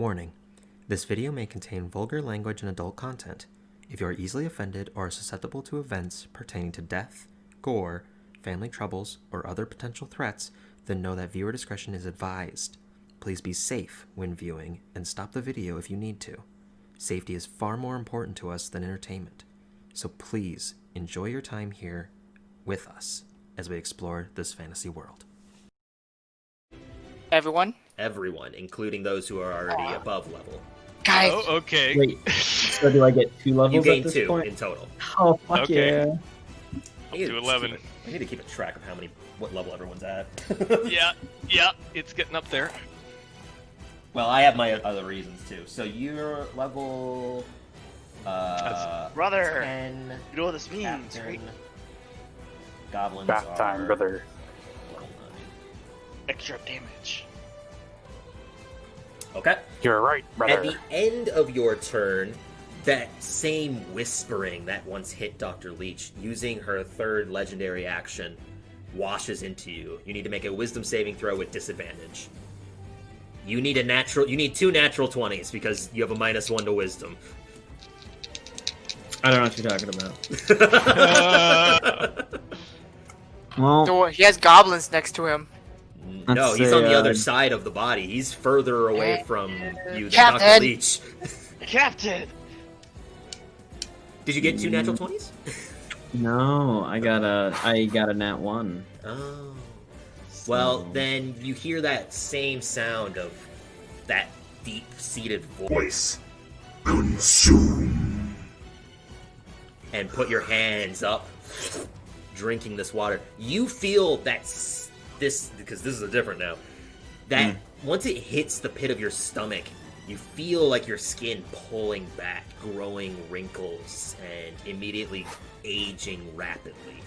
Warning: this video may contain vulgar language and adult content. If you are easily offended or are susceptible to events pertaining to death, gore, family troubles, or other potential threats, then know that viewer discretion is advised. Please be safe when viewing and stop the video if you need to. Safety is far more important to us than entertainment, so please enjoy your time here with us as we explore this fantasy world. Everyone, Including those who are already above level. guys. Oh, okay. Wait, so do I get 2 levels You gain at this 2 point? in total. Oh, fuck Okay. yeah. Up to 11. I need to keep a track of what level everyone's at. Yeah, it's getting up there. Well, I have my other reasons too. So you're level Brother, 10. you know what this means, Captain. right? Goblins Bath are time, brother. level Extra damage. 9. Okay. You're right, At brother. the end of your turn, that same whispering that once hit Dr. Leach, using her third legendary action, washes into you. You need to make a wisdom saving throw with disadvantage. You need 2 natural 20s because you have a -1 to wisdom. I don't know what you're talking about. Well, So he has goblins next to him. No, Let's he's say, on the other side of the body. He's further away from you than Dr. Captain! Leach. Captain! Did you get 2 natural 20s? no, I got a nat 1. Oh. Well, So- then you hear that same sound of that deep-seated voice. Consume. And put your hands up, drinking this water. You feel that this, because this is different now, that once it hits the pit of your stomach, you feel like your skin pulling back, growing wrinkles, and immediately aging rapidly.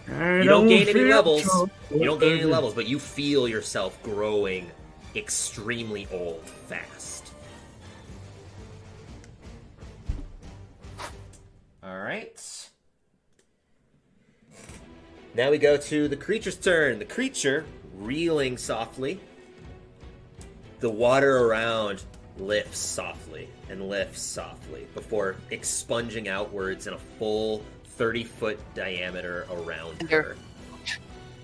You don't gain any levels. You don't gain any levels, but you feel yourself growing extremely old fast. Alright. Now we go to the creature's turn. The creature, reeling softly. The water around lifts softly and lifts softly before expunging outwards in a full 30-foot diameter around her.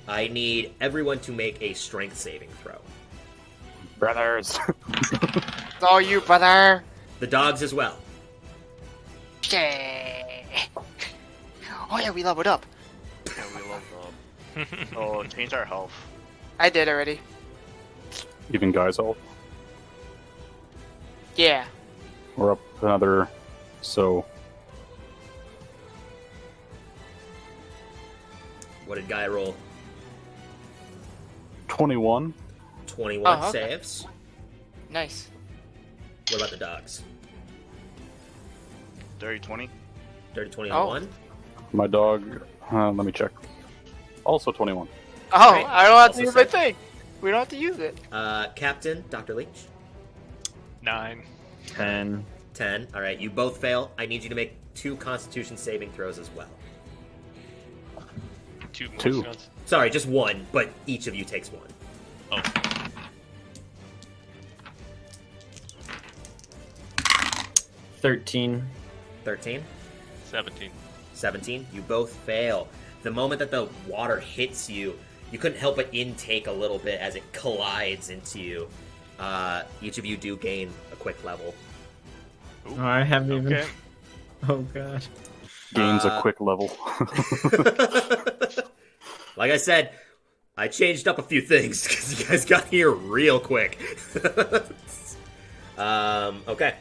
I need everyone to make a strength saving throw. Brothers. It's all you, brother. The dogs as well. Yeah. Oh yeah, we leveled up. Yeah, we love them. Oh, change our health. I did already. Even guys all. Yeah. We're up another. So What did Guy roll? 21. 21 Oh, okay. saves. Nice. What about the dogs? Dirty 20. Dirty 20 on Oh. 1. My dog. Let me check. Also 21. Oh, Great. I don't have Also to use my safe. thing. We don't have to use it. Captain, Dr. Leach. 9. 10. 10. Alright, you both fail. I need you to make 2 constitution saving throws as well. 2 more Two. shots. Sorry, just 1, but each of you takes 1. Oh, 13. 13. 17. 17. You both fail. The moment that the water hits you, you couldn't help but intake a little bit as it collides into you. Each of you do gain a quick level. Oh, I haven't even. Okay. Oh god. Gains a quick level. Like I said, I changed up a few things because you guys got here real quick. Okay.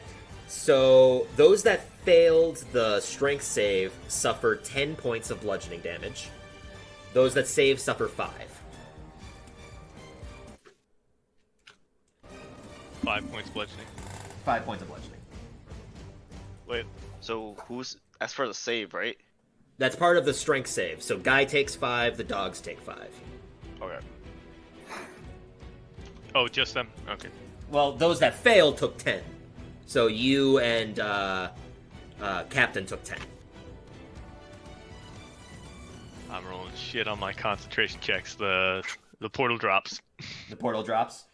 So, those that failed the strength save suffer 10 points of bludgeoning damage. Those that save suffer 5. 5 points bludgeoning. 5 points of bludgeoning. Wait, so who's... As for the save, right? That's part of the strength save. So, Guy takes 5, the dogs take 5. Okay. Oh, just them? Okay. Well, those that failed took 10. So, you and Captain took 10. I'm rolling shit on my concentration checks. The portal drops. The portal drops.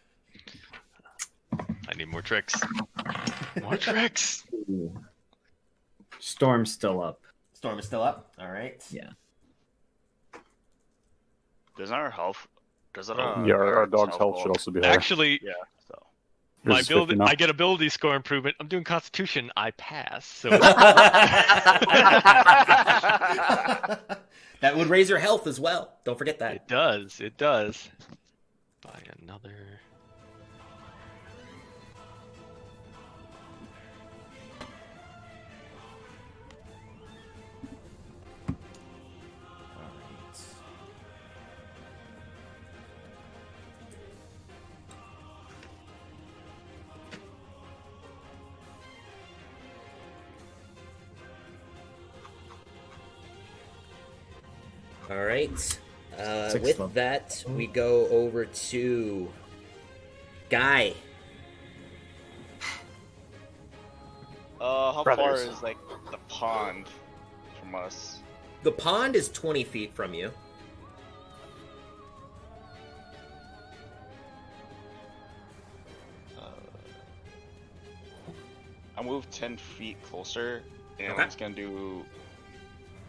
I need more tricks. More tricks. Ooh. Storm's still up. Storm is still up. All right. Yeah. Does our health? Does it? Yeah, our dog's health should also be higher. Actually, Yeah. So. Yours my is 50 now. I get ability score improvement. I'm doing Constitution. I pass. So That would raise your health as well. Don't forget that. it does. It does. Buy another. All right. With left. that, we go over to Guy. How Brothers. far is like the pond from us? The pond is 20 feet from you. I'll move 10 feet closer, and Okay. I'm just gonna do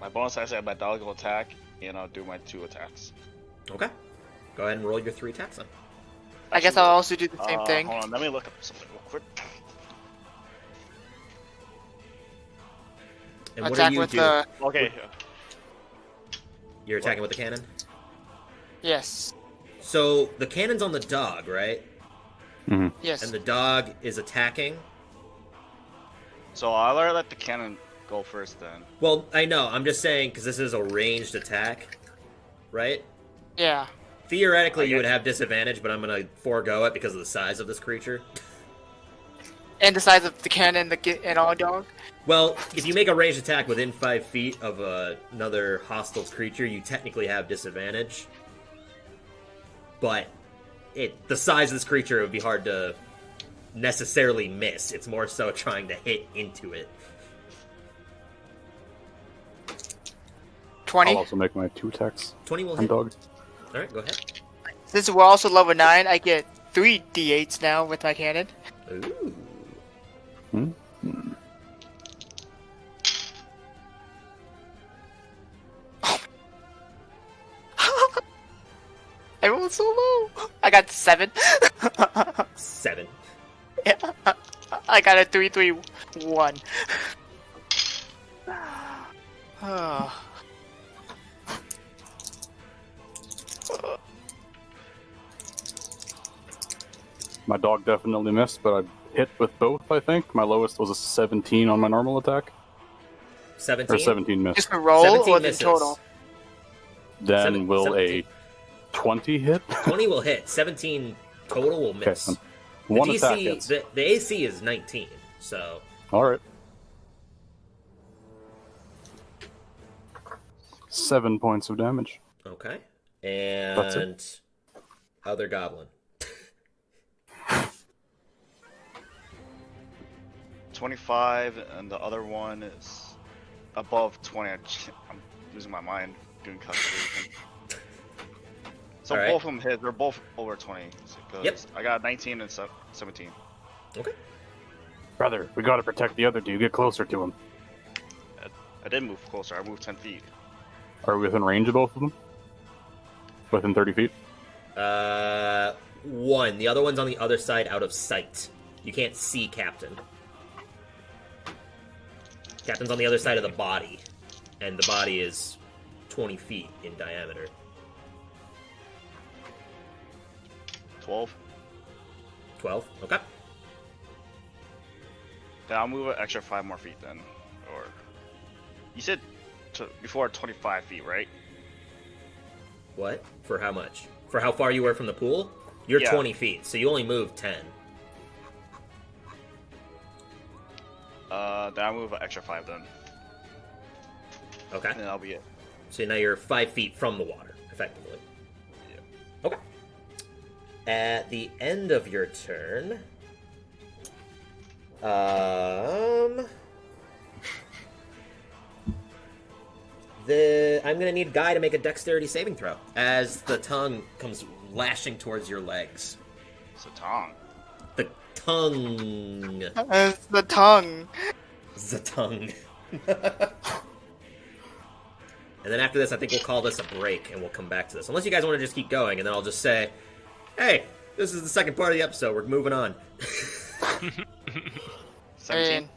my bonus action at my dog will attack, and I'll do my 2 attacks. Okay. Go ahead and roll your 3 attacks then. I guess I'll also do the same thing. Hold on, let me look up something real quick. And what Attack do you with do? the Okay. You're attacking with the cannon? yes, So the cannon's on the dog, right? yes. And the dog is attacking. So I'll let the cannon go first then. Well, I know. I'm just saying because this is a ranged attack, right? Yeah. Theoretically, you Okay. would have disadvantage, but I'm going to forego it because of the size of this creature. And the size of the cannon and our dog. Well, if you make a ranged attack within 5 feet of another hostile creature, you technically have disadvantage. But the size of this creature, it would be hard to necessarily miss. It's more so trying to hit into it. 20. I'll also make my 2 attacks 20 will on hit. dog. All right, go ahead. Since we're also level 9, I get 3 d8s now with my cannon. Ooh. I rolled so low. I got 7. 7. Yeah. I got a 3-3-1. Oh. My dog definitely missed, but I hit with both, I think. My lowest was a 17 on my normal attack. 17? Or 17 missed. Just a roll 17 or the misses. total? Then will 17. a 20 hit? 20 will hit. 17 total will miss. Okay, The one DC, attack hits. the AC is 19, so Alright. 7 points of damage. okay. That's And it. other goblin. 25, and the other one is above 20. I'm losing my mind doing calculation. So All right. both of them hit. They're both over 20. Because Yep. I got 19 and 17. Okay. Brother, we gotta protect the other two. Get closer to him. I did move closer. I moved 10 feet. Are we within range of both of them? Within 30 feet? One. The other one's on the other side, out of sight. You can't see Captain. Captain's on the other side of the body, and the body is 20 feet in diameter. 12. 12. Okay. Then I'll move an extra 5 more feet then. Or you said before 25 feet, right? What? For how much? For how far you were from the pool? You're Yeah. 20 feet, so you only moved 10. Then I'll move an extra 5 then. Okay. And then I'll be it. So now you're 5 feet from the water, effectively. Yeah. Okay. At the end of your turn, I'm gonna need Guy to make a dexterity saving throw as the tongue comes lashing towards your legs. It's a tongue. The tongue. It's the tongue. The tongue. And then after this, I think we'll call this a break, and we'll come back to this. Unless you guys want to just keep going, and then I'll just say, hey, this is the second part of the episode. We're moving on. 17.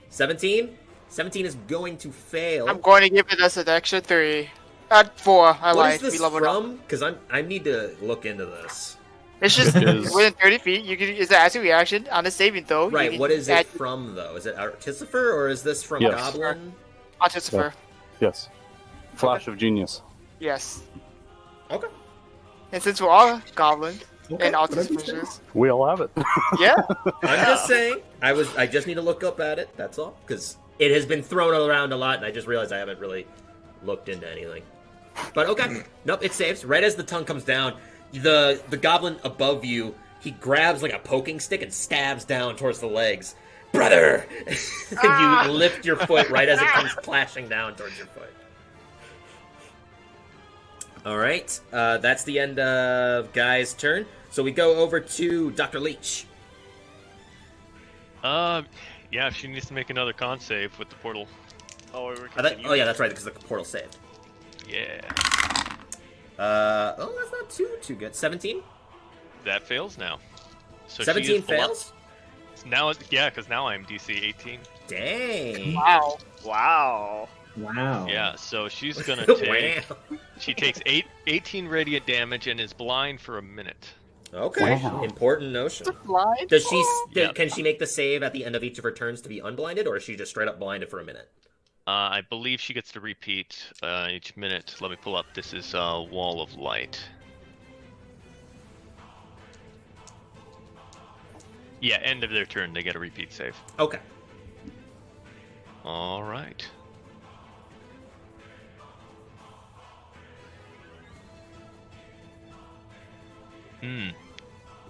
17? 17 is going to fail. I'm going to give it us an extra 3. 4. I What lied. is this We leveled up. from? Because I need to look into this. It's just It is- within 30 feet. You can. It's an acid reaction on a saving throw. You Right, can what is add it from, though? Is it Artificer, or is this from Yes. Goblin? Artificer. Yes. Flash of genius. Yes. Okay. And since we're all goblins Okay, and whatever you artificers, We all have it. yeah. I'm just saying. I just need to look up at it. That's all. Because it has been thrown around a lot, and I just realized I haven't really looked into anything. But okay, nope, it saves. Right as the tongue comes down, the goblin above you, he grabs like a poking stick and stabs down towards the legs. Brother, and you lift your foot right as it comes clashing down towards your foot. All right, that's the end of Guy's turn. So we go over to DrLeach. Yeah, she needs to make another con save with the portal. Oh, we were Oh yeah, that's right, because the portal saved. Yeah. That's not too good. 17? That fails now. So 17 fails? Now, yeah, because now I'm DC 18. Dang. Wow. Wow. Wow. Yeah, so she's gonna take. Wow. She takes 18 radiant damage and is blind for a minute. Okay, Wow. important notion. Blind. Does she? Yep. Can she make the save at the end of each of her turns to be unblinded, or is she just straight up blinded for a minute? I believe she gets to repeat each minute. Let me pull up. This is Wall of Light. Yeah, end of their turn, they get a repeat save. Okay. All right.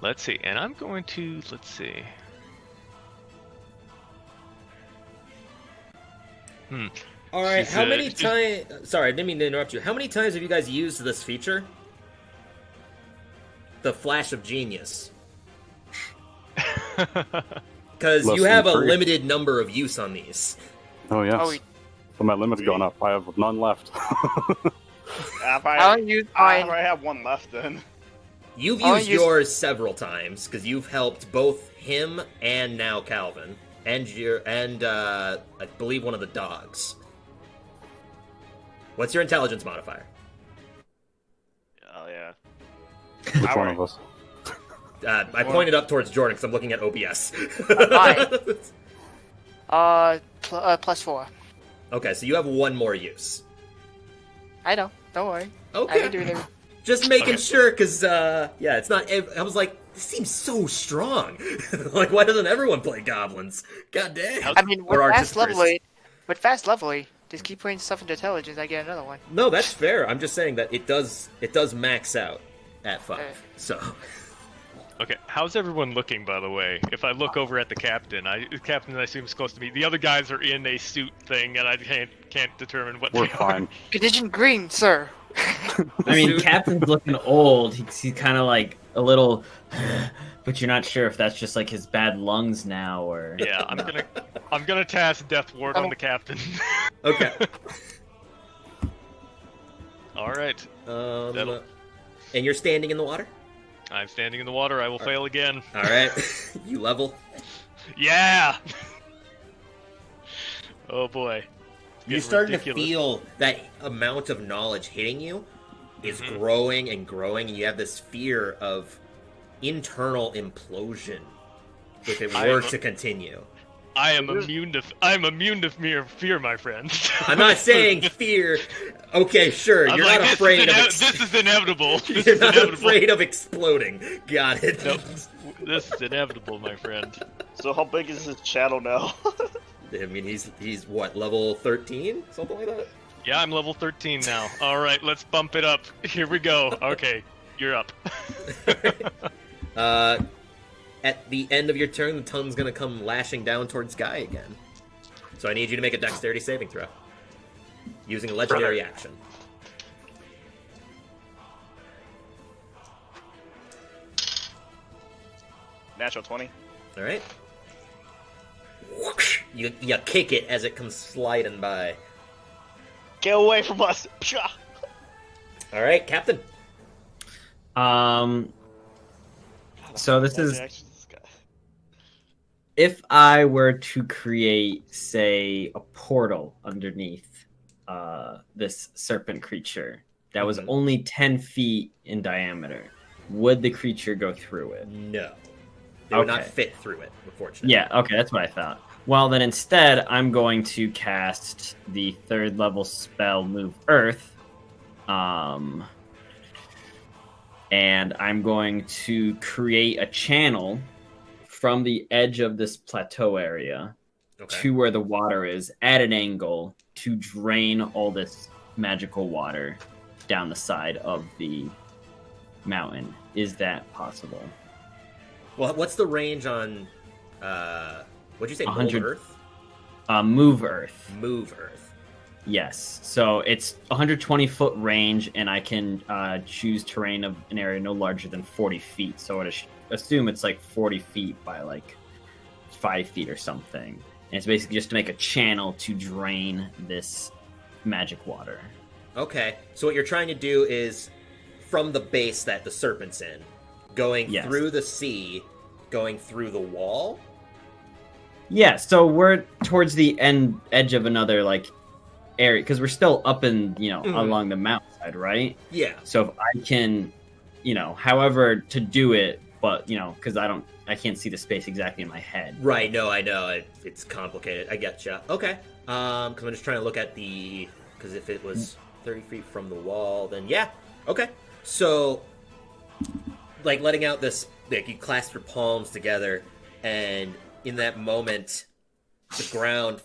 Let's see, and I'm going to, let's see. All right. She's, How many she's- times? Sorry, I didn't mean to interrupt you. How many times have you guys used this feature? The Flash of Genius. Because Less you have a than 3. limited number of use on these. Oh, yes. Oh, But my limit's gone up. I have none left. I I don't use mine. might have one left then. You've I'll used use- yours several times because you've helped both him and now Calvin and I believe one of the dogs. What's your intelligence modifier? Oh yeah. Which one Alright. of us? I pointed up towards Jordan because I'm looking at OBS. +4. Okay, so you have one more use. I know. Don't worry. I Okay. can do it. Just making sure, because, yeah, it's not... I was like, this seems so strong. Like, why doesn't everyone play goblins? God damn. I mean, with Or fast artificers. leveling, just keep putting stuff into intelligence. I get another one. No, that's fair. I'm just saying that it does max out at 5. Okay. So, Okay, how's everyone looking, by the way? If I look over at the captain, captain I assume is close to me. The other guys are in a suit thing, and I can't determine what We're they fine. Condition green, sir. I mean, Captain's looking old. He's kind of like a little, but you're not sure if that's just like his bad lungs now or. are. Yeah, I'm gonna task Death Ward on the captain. okay. All right, That'll- And you're standing in the water? I'm standing in the water. I will fail again. All right. You level. Yeah. Oh boy. You're Getting starting ridiculous. to feel that amount of knowledge hitting you is Mhm. growing and growing, and you have this fear of internal implosion if it I were am a- to continue. I'm immune to fear, my friend. I'm not saying fear. Okay, sure. I'm You're like, not this afraid is of. this is inevitable. This You're is not inevitable. afraid of exploding. Got it. Nope. This is inevitable, my friend. So how big is his shadow now? I mean, he's what, level 13, something like that. Yeah, I'm level 13 now. All right, let's bump it up. Here we go. Okay, you're up. At the end of your turn, the tongue's gonna come lashing down towards Guy again. So I need you to make a dexterity saving throw. Using a legendary action. Natural 20. All right. Whoosh! You kick it as it comes sliding by. Get away from us! Pshaw! All right, Captain. So this is Reaction to this guy. if I were to create, say, a portal underneath this serpent creature that was Mhm. only 10 feet in diameter, would the creature go through it? No. They would not Okay. fit through it, unfortunately. Yeah, okay, that's what I thought. Well, then instead, I'm going to cast the 3rd level spell Move Earth. And I'm going to create a channel from the edge of this plateau area Okay. to where the water is at an angle to drain all this magical water down the side of the mountain. Is that possible? Well, what's the range on, what'd you say, 100. Mold Earth? Move Earth. Move Earth. Yes. So it's 120-foot range, and I can choose terrain of an area no larger than 40 feet. So I would assume it's like 40 feet by like 5 feet or something. And it's basically just to make a channel to drain this magic water. Okay, so what you're trying to do is, from the base that the serpent's in, going Yes. through the sea, going through the wall. Yeah, so we're towards the edge of another like area because we're still up in along the mountainside, right? Yeah. So if I can, however to do it, but because I can't see the space exactly in my head. Right, no, I know. It's complicated. I getcha. Okay. Because I'm just trying to look at because if it was 30 feet from the wall, then yeah. Okay. So, like, letting out this, like, you clasp your palms together, and in that moment, the ground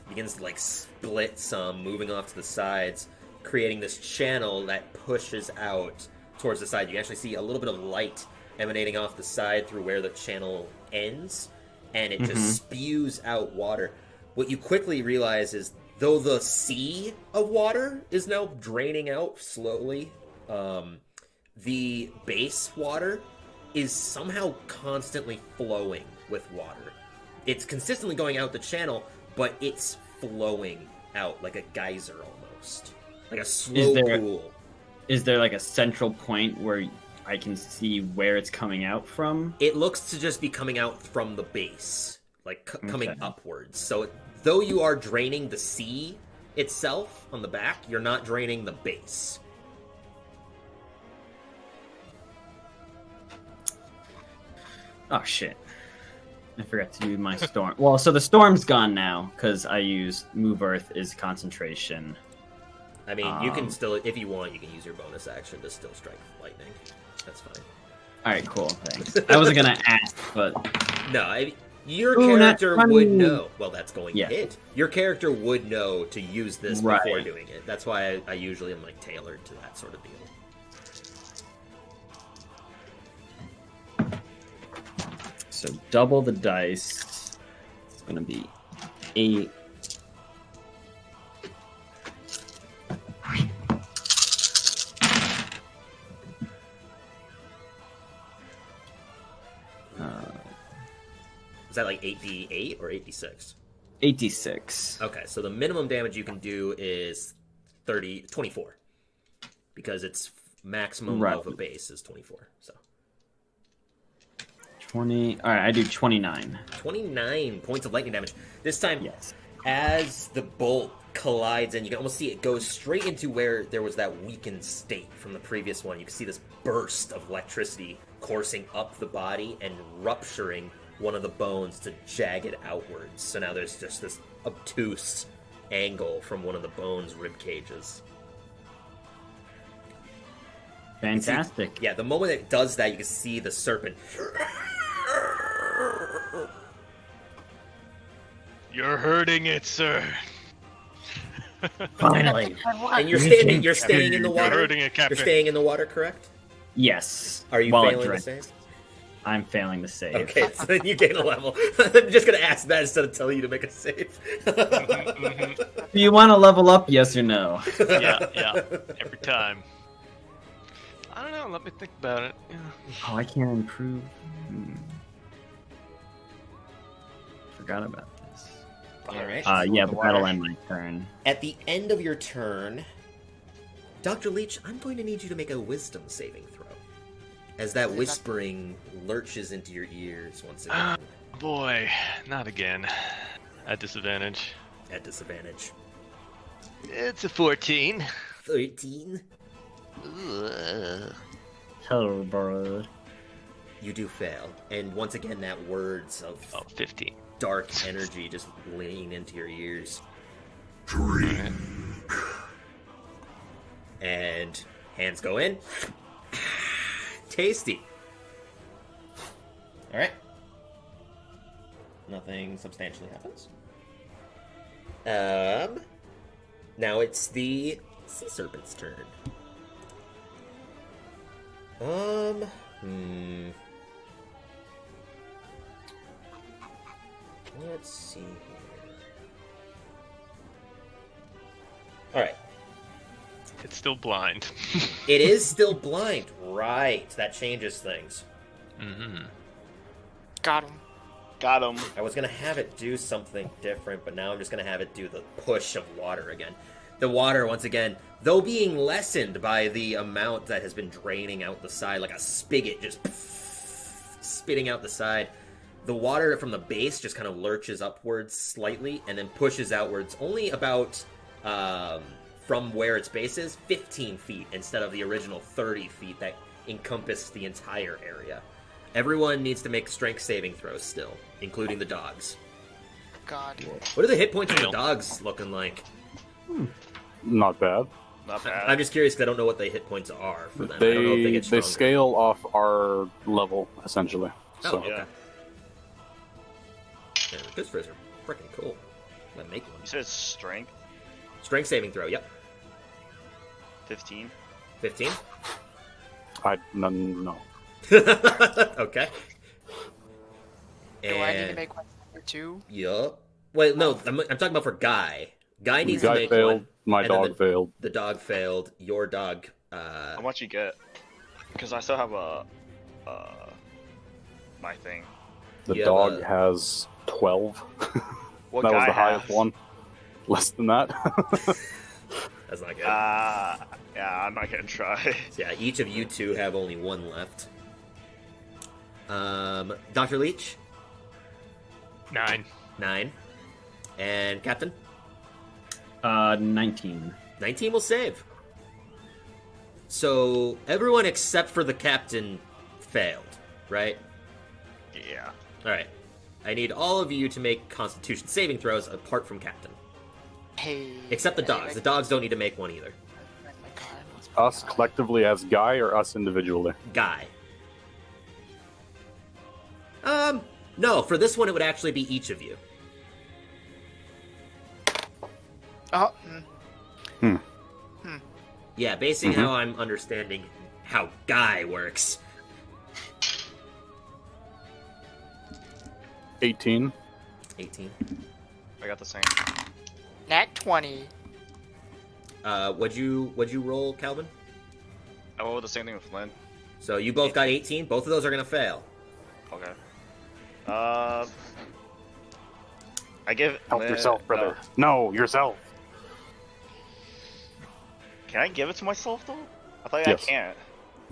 begins to, like, split some, moving off to the sides, creating this channel that pushes out towards the side. You can actually see a little bit of light emanating off the side through where the channel ends, and it just spews out water. What you quickly realize is, though the sea of water is now draining out slowly, the base water is somehow constantly flowing with water. It's consistently going out the channel, but it's flowing out like a geyser almost. Like a slow pool. Is there like a central point where I can see where it's coming out from? It looks to just be coming out from the base, like coming Okay. upwards. So though you are draining the sea itself on the back, you're not draining the base. Oh shit. I forgot to do my storm. Well, so the storm's gone now because I use Move Earth is concentration. I mean, you can still, if you want, you can use your bonus action to still strike lightning. That's fine. All right, cool. Thanks. I wasn't gonna ask, but No, your Ooh, nat character 20. would know. Well, that's going Yeah. to hit. Your character would know to use this Right. before doing it. That's why I usually am like tailored to that sort of deal. so double the dice. It's gonna be 8. Is that like 8d8 or 8d6? 86. Okay, so the minimum damage you can do is 24. Because its maximum Right. of a base is 24. So 20. All right, I do 29. 29 points of lightning damage. This time, Yes. as the bolt collides, and you can almost see it goes straight into where there was that weakened state from the previous one. You can see this burst of electricity coursing up the body and rupturing one of the bones to jag it outwards. So now there's just this obtuse angle from one of the bone's rib cages. Fantastic. Yeah, the moment it does that, you can see the serpent. You're hurting it, sir. Finally. And you're staying in the You're water. hurting it, You're Captain. staying in the water, correct? Yes. Are you While it failing the dries. save? I'm failing the save. Okay, so then you gain a level. I'm just gonna ask that instead of telling you to make a save. Do you want to level up? Yes or no? Yeah, every time. don't know. Let me think about it. Yeah. Oh, I can't improve. Forgot about this. All right. Yeah, the but that'll water. end my turn. At the end of your turn, Dr. Leach, I'm going to need you to make a wisdom saving throw. As that whispering lurches into your ears once again. Boy, not again. At disadvantage. At disadvantage. It's a 14. 13. Hello, bro. You do fail. And once again, that words of 15. dark energy just lean into your ears. And hands go in. Tasty. Alright. Nothing substantially happens. Now it's the sea serpent's turn. Let's see here. Alright. It's still blind. It is still blind. Right. That changes things. Mm-hmm. Got him. Got him. I was going to have it do something different, but now I'm just going to have it do the push of water again. The water, once again, though being lessened by the amount that has been draining out the side, like a spigot just spitting out the side, the water from the base just kind of lurches upwards slightly and then pushes outwards only about, from where its base is, 15 feet instead of the original 30 feet that encompassed the entire area. Everyone needs to make strength saving throws still, including the dogs. God. What are the hit points of the dogs looking like? Not bad. Not bad. I'm just curious because I don't know what the hit points are for them. I don't know if they They get stronger. scale off our level essentially. Oh, So okay. Yeah. Yeah, those frizz are freaking cool. Might make one. You said strength Strength saving throw, yep. 15. 15? no. Okay. Do I need to make one too? Yup. Wait, no, I'm talking about for Guy. Guy needs to Guy make failed. one. My and then dog failed. The dog failed. Your dog, How much you get? Because I still have my thing. The you have dog a- has 12. What That was guy the highest has? one. Less than that. That's not good. Yeah, I'm not gonna try. Yeah, each of you two have only one left. Dr. Leach, 9. 9. And Captain, 19. 19 will save. So everyone except for the captain failed, right? Yeah. Alright. I need all of you to make constitution saving throws apart from captain. Hey. Except the dogs. The dogs don't need to make one either. Us collectively as Guy or us individually? Guy. No, for this one it would actually be each of you. Oh, Yeah, basically how I'm understanding how Guy works. 18. 18. I got the same. nat 20. What'd you roll, Calvin? I went with the same thing with Lynn. So you both got 18. Both of those are gonna fail. Okay. I give Help Lynn- yourself, brother. No, yourself. Can I give it to myself though? I thought Yes. I can't.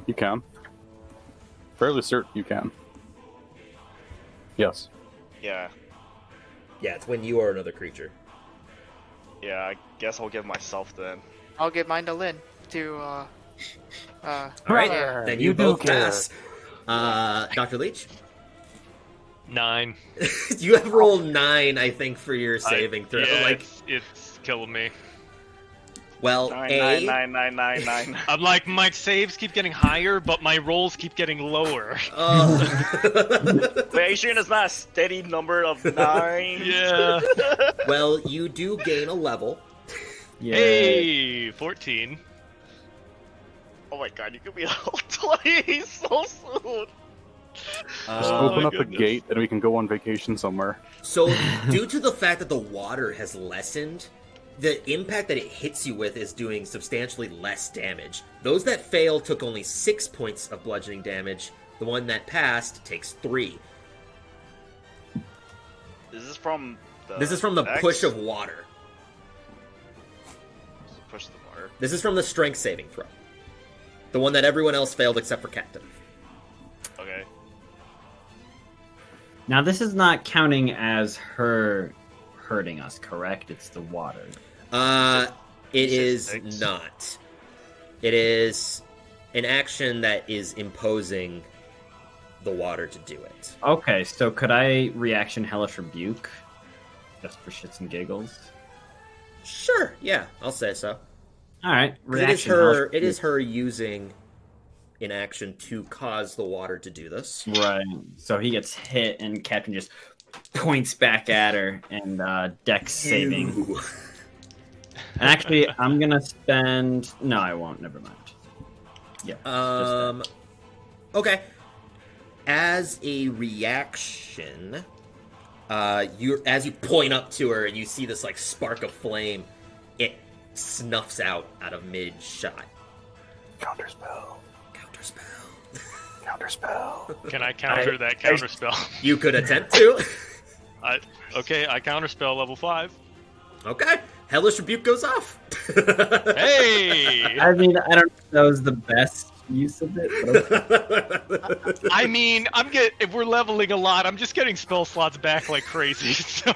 You can. Fairly certain you can. Yes. Yeah. Yeah, it's when you are another creature. Yeah. I guess I'll give myself then. I'll give mine to Lynn to All right, Brother, then you both pass. Dr. Leach, 9. you have rolled 9, I think, for your saving throw. Yeah, Like, it's killing me. well, Nine, nine, nine, nine, nine. I'm like, my saves keep getting higher, but my rolls keep getting lower. Wait, are you sure it's not a steady number of 9? Yeah. well, you do gain a level. Yeah. Hey, 14. Oh my god, you could be level 20 so soon. Just Oh open my up a goodness. gate and we can go on vacation somewhere. So, due to the fact that the water has lessened, the impact that it hits you with is doing substantially less damage. Those that fail took only 6 points of bludgeoning damage. The one that passed takes 3. Is this from the This is from the X? push of water. Push the water. This is from the strength saving throw. The one that everyone else failed except for Captain. Okay. Now, this is not counting as her hurting us, correct? It's the water. It is 6. not. It is an action that is imposing the water to do it. Okay, so could I reaction Hellish Rebuke? Just for shits and giggles? Sure, yeah, I'll say so. Alright, It is reaction Hellish her. It is Rebuke. her using an action to cause the water to do this. Right. So he gets hit, and Captain just points back at her, and Dex saving. Ew. And actually, I'm gonna spend. No, I won't. Never mind. Yeah. Okay. As a reaction, as you point up to her and you see this like spark of flame, it snuffs out of mid shot. Counterspell. Counterspell. Counterspell. Can I counter that counterspell? You could attempt to. I counterspell level 5. Okay. Hellish Rebuke goes off. Hey! I mean, I don't know if that was the best use of it. But okay. I mean, if we're leveling a lot, I'm just getting spell slots back like crazy. So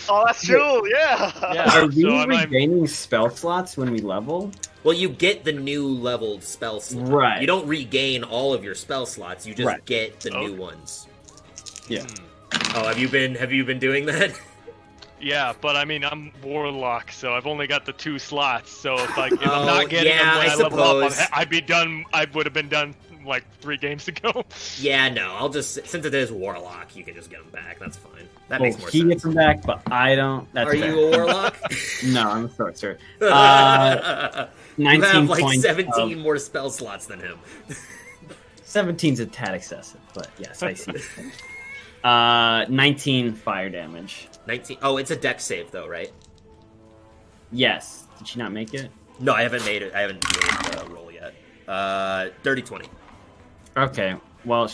Oh, that's true. Yeah. yeah. Are we So I'm regaining spell slots when we level? Well, you get the new leveled spell slot. Right. You don't regain all of your spell slots. You just Right. get the Oh. new ones. Yeah. Oh, have you been doing that? Yeah, but I mean, I'm Warlock, so I've only got the 2 slots. So if I'm Oh, not getting yeah, them when I I level up, suppose. I'd be done. I would have been done like 3 games ago. Yeah, no. I'll just since it is Warlock, you can just get them back. That's fine. That Well, makes more he sense. gets them back, but I don't. That's Are fair. you a Warlock? No, I'm a sorcerer. you 19 have like points 17 of- more spell slots than him. 17's a tad excessive, but yes, I see. 19 fire damage. 19. Oh, it's a dex save though, right? Yes. Did she not make it? No, I haven't made it. I haven't made the roll yet. Dirty 20. Okay. Well,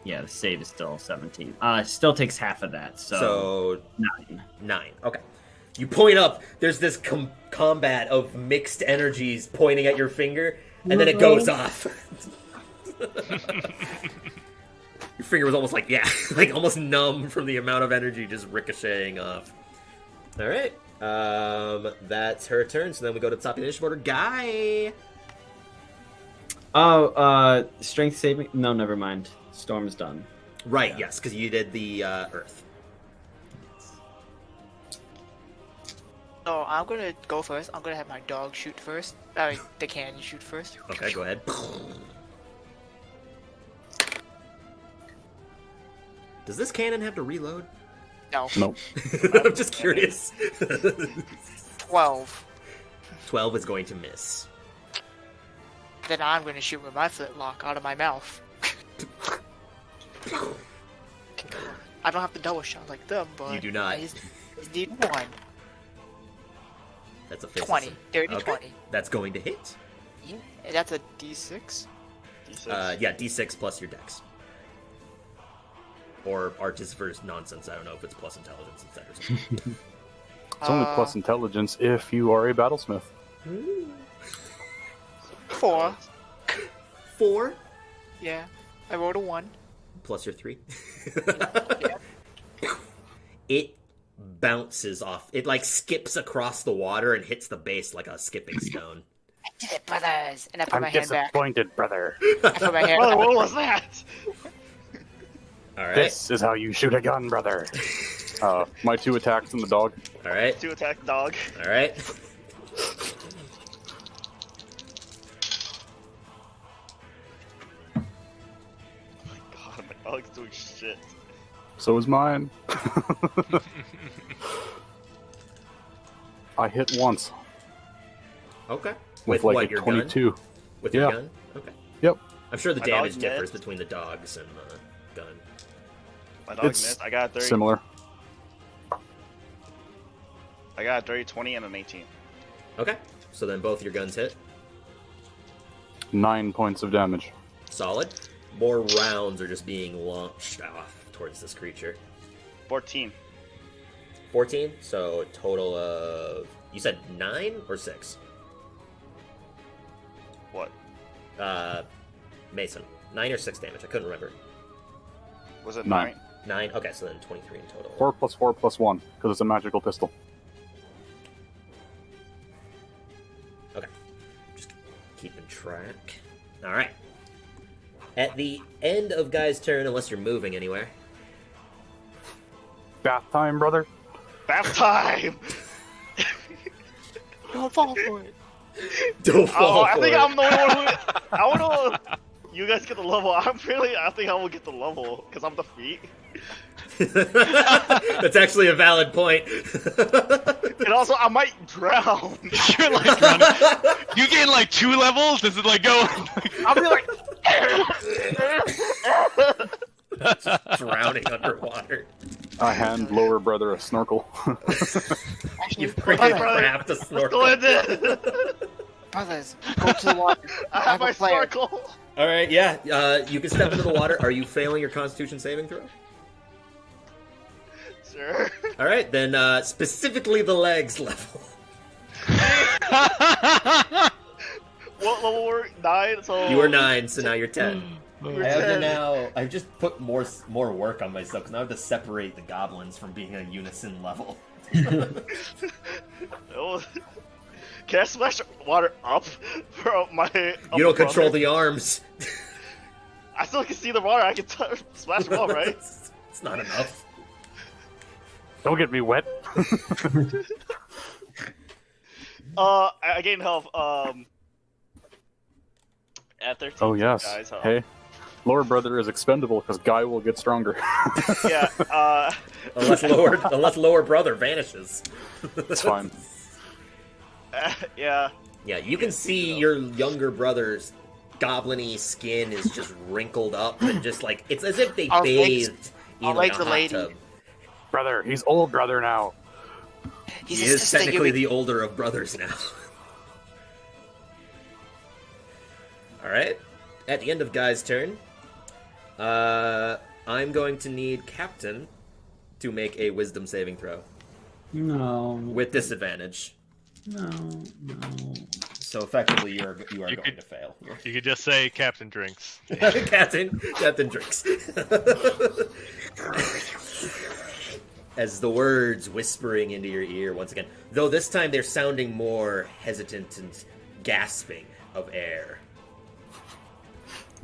yeah, the save is still 17. Still takes half of that, so 9. 9. Okay. You point up. There's this combat of mixed energies pointing at your finger, and then it goes off. Your finger was almost like, like almost numb from the amount of energy just ricocheting off. All right. That's her turn. So then we go to the top of the initiative order. Guy. Oh, strength saving? No, never mind. Storm's done. Right. Yeah. Yes, because you did the earth. So I'm gonna go first. I'm gonna have my dog shoot first. The cannon shoot first. Okay, go ahead. Does this cannon have to reload? No. Nope. I'm just curious. 12. 12 is going to miss. Then I'm gonna shoot with my flintlock out of my mouth. I don't have to double shot like them, but You do not. I just need 1. That's a 50. 20. Dirty Okay. 20. That's going to hit. Yeah, that's a D6. D6. Yeah, d6 plus your dex. Or Artificer's nonsense. I don't know if it's plus intelligence instead or something. It's only plus intelligence if you are a battlesmith. 4. 4 Yeah. I rolled a 1. plus your 3. Yeah. It bounces off. It like skips across the water and hits the base like a skipping stone. I did it, brothers! And I put I'm my hand back. disappointed, brother. I put my hand Brother, back. what was that? All right. This is how you shoot a gun, brother. My 2 attacks and the dog. All right. 2 attack dog. All right. Oh my god, my dog's doing shit. So is mine. I hit once Okay. with what, like a your 22. gun? With your Yeah. gun? Okay. Yep. I'm sure the My damage dog differs missed. between the dogs and the gun. My dog It's missed. I got a 30. Similar. I got a dirty 20 and an 18. Okay, so then both your guns hit. 9 points of damage. Solid. More rounds are just being launched off towards this creature. 14. 14, so a total of... You said 9 or 6? What? Mason. 9 or 6 damage, I couldn't remember. Was it 9? 9? Okay, so then 23 in total. 4 plus 4 plus 1, because it's a magical pistol. Okay. Just keeping track. Alright. At the end of Guy's turn, unless you're moving anywhere. Bath time, brother. Bath time! Don't fall for it. Don't fall I for think it. I'm the only one who... I don't know. You guys get the level. I think I will get the level, because I'm the feet. That's actually a valid point. And also, I might drown. You're like drowning. You gain like 2 levels? Does it like go? I'll be like... Drowning underwater. I hand lower brother a snorkel. You've freaking craft a Let's snorkel. go in there. Brothers, go to the water. I have my a player. snorkel. All right, yeah. You can step into the water. Are you failing your Constitution saving throw? Sure. All right, then specifically the legs level. What level were we? 9? So... You were 9, so now you're 10. You're I have to 10. now. I've just put more work on myself because now I have to separate the goblins from being a unison level. Oh. Can I splash water up from my... You don't control the arms. I still can see the water. I can splash them up, right? It's not enough. Don't get me wet. I gain health. At 13. Oh yes. Guys, Hey, lower brother is expendable because Guy will get stronger. Yeah. Unless lower brother vanishes. That's fine. Yeah. Yeah, you can see your younger brother's goblin-y skin is just wrinkled up and just like it's as if they I'll bathed in I'll like make a the hot lady. tub. Brother, he's old brother now. He's He is assisting you technically with- the older of brothers now. Alright. At the end of Guy's turn, I'm going to need Captain to make a wisdom saving throw. No. With disadvantage. No. So effectively you are going could- to fail. You could just say Captain drinks. Captain drinks. As the words whispering into your ear once again. Though this time they're sounding more hesitant and gasping of air.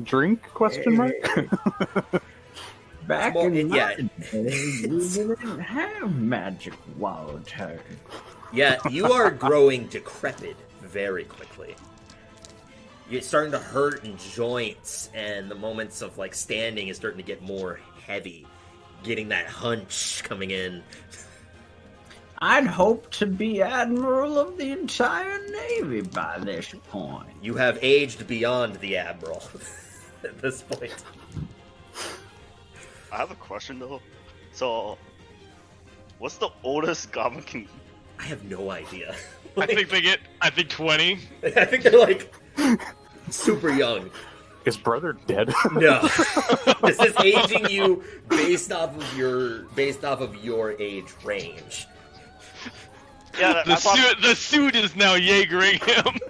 Drink? Question mark. Back Well, in yeah. my day, we didn't have magic water. Yeah, you are growing decrepit very quickly. You're starting to hurt in joints, and the moments of like standing is starting to get more heavy. Getting that hunch coming in. I'd hoped to be admiral of the entire navy by this point. You have aged beyond the admiral at this point. I have a question though. So, what's the oldest goblin can? I have no idea. I think they get 20. I think they're like super young. Is brother dead? No, this is aging you based off of your age range. Yeah, The suit is now Jaegering him.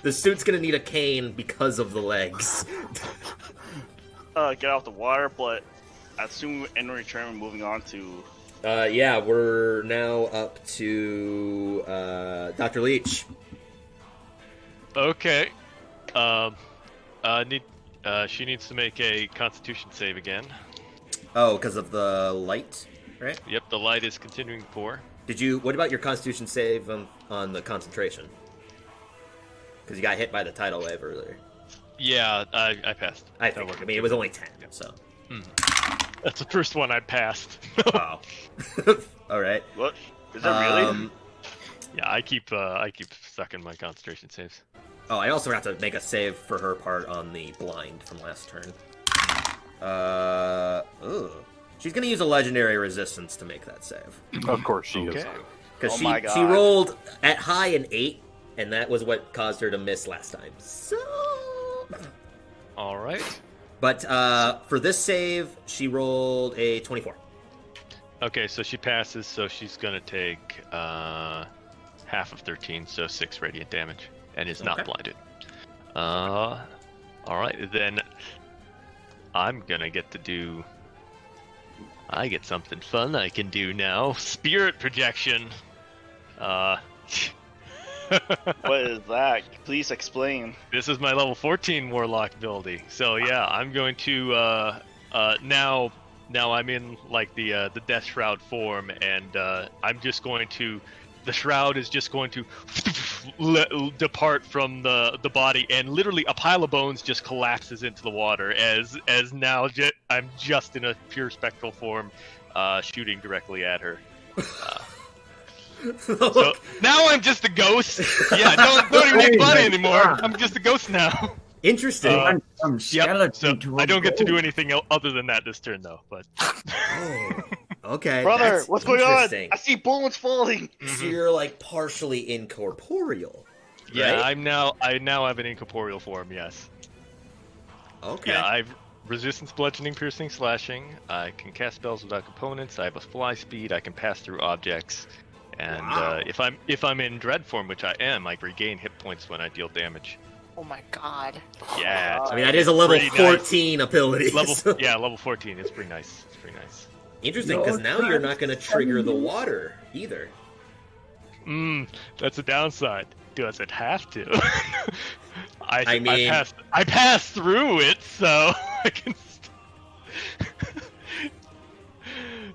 The suit's gonna need a cane because of the legs. get out the water, but I assume in return we're moving on to. Yeah, we're now up to DrLeach. Okay. She needs to make a Constitution save again. Oh, because of the light, right? Yep, the light is continuing to pour. What about your Constitution save on the concentration? Because you got hit by the tidal wave earlier. Yeah, I passed. I think. I mean, it was only 10, so. That's the first one I passed. Wow. All right. What? Is that really? Yeah, I keep sucking my concentration saves. Oh, I also have to make a save for her part on the blind from last turn. She's gonna use a legendary resistance to make that save. Of course she is. Okay. Because Oh my she God. rolled at high an 8, and that was what caused her to miss last time. So... All right. But for this save, she rolled a 24. Okay, so she passes, so she's gonna take half of 13, so 6 radiant damage, and is not Okay. blinded. All right, then I'm gonna get to do. I get something fun I can do now. Spirit projection. What is that? Please explain. This is my level 14 warlock ability. So yeah, I'm going to now I'm in like the death shroud form, and I'm just going to. The shroud is just going to depart from the body, and literally a pile of bones just collapses into the water as now I'm just in a pure spectral form, shooting directly at her. So now I'm just a ghost. Yeah, don't even be funny anymore. I'm just a ghost now. Interesting. I'm Yep. skeleton So to I a don't get to do ghost. anything other than that this turn, though. But Oh, okay. Brother, that's what's going on? interesting. I see bones falling. So you're like partially incorporeal. yeah, right? I now have an incorporeal form. Yes. Okay. Yeah, I've resistance, bludgeoning, piercing, slashing. I can cast spells without components. I have a fly speed. I can pass through objects. And Wow. if I'm in dread form, which I am, I regain hit points when I deal damage. Oh my god. Yeah, it's I mean, that is a level pretty nice. 14 ability. level so- yeah, level 14. It's pretty nice. It's pretty nice. Interesting, because now you're not going to trigger the water either. That's a downside. Does it have to? I mean- I passed through it, so I can.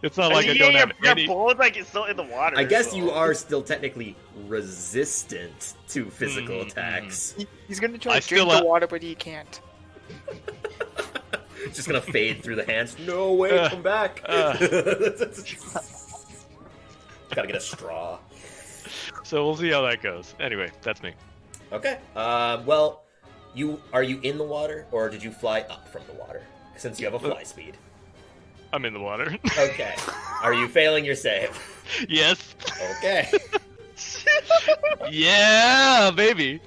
It's not like I don't have your any. bones like it's still in the water. I guess so. you are still technically resistant to physical attacks. He's gonna try I to drink still, the water, but he can't. It's just going to fade through the hands. No, wait, come back. Gotta get a straw. So we'll see how that goes. Anyway, that's me. Okay. Well, are you in the water, or did you fly up from the water? Since you have a fly speed. I'm in the water. Okay. Are you failing your save? Yes. Okay. Yeah, baby.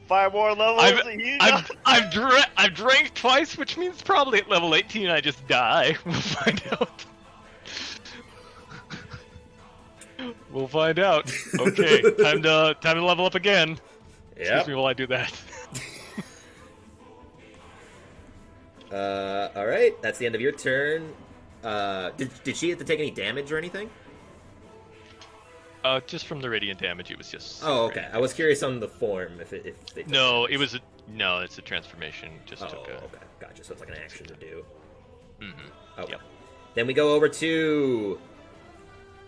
5 more levels. and you I've drank twice, which means probably at level 18 I just die. We'll find out. We'll find out. Okay, time to level up again. Excuse Yep. me while I do that. All right. That's the end of your turn. Did she have to take any damage or anything? Just from the radiant damage, it was just. Oh, okay. I was curious on the form if they. Took No, damage. it was no. It's a transformation. Just Oh, took a. okay. Gotcha. So it's like an action to do. Mm-hmm. Okay. Yep. Then we go over to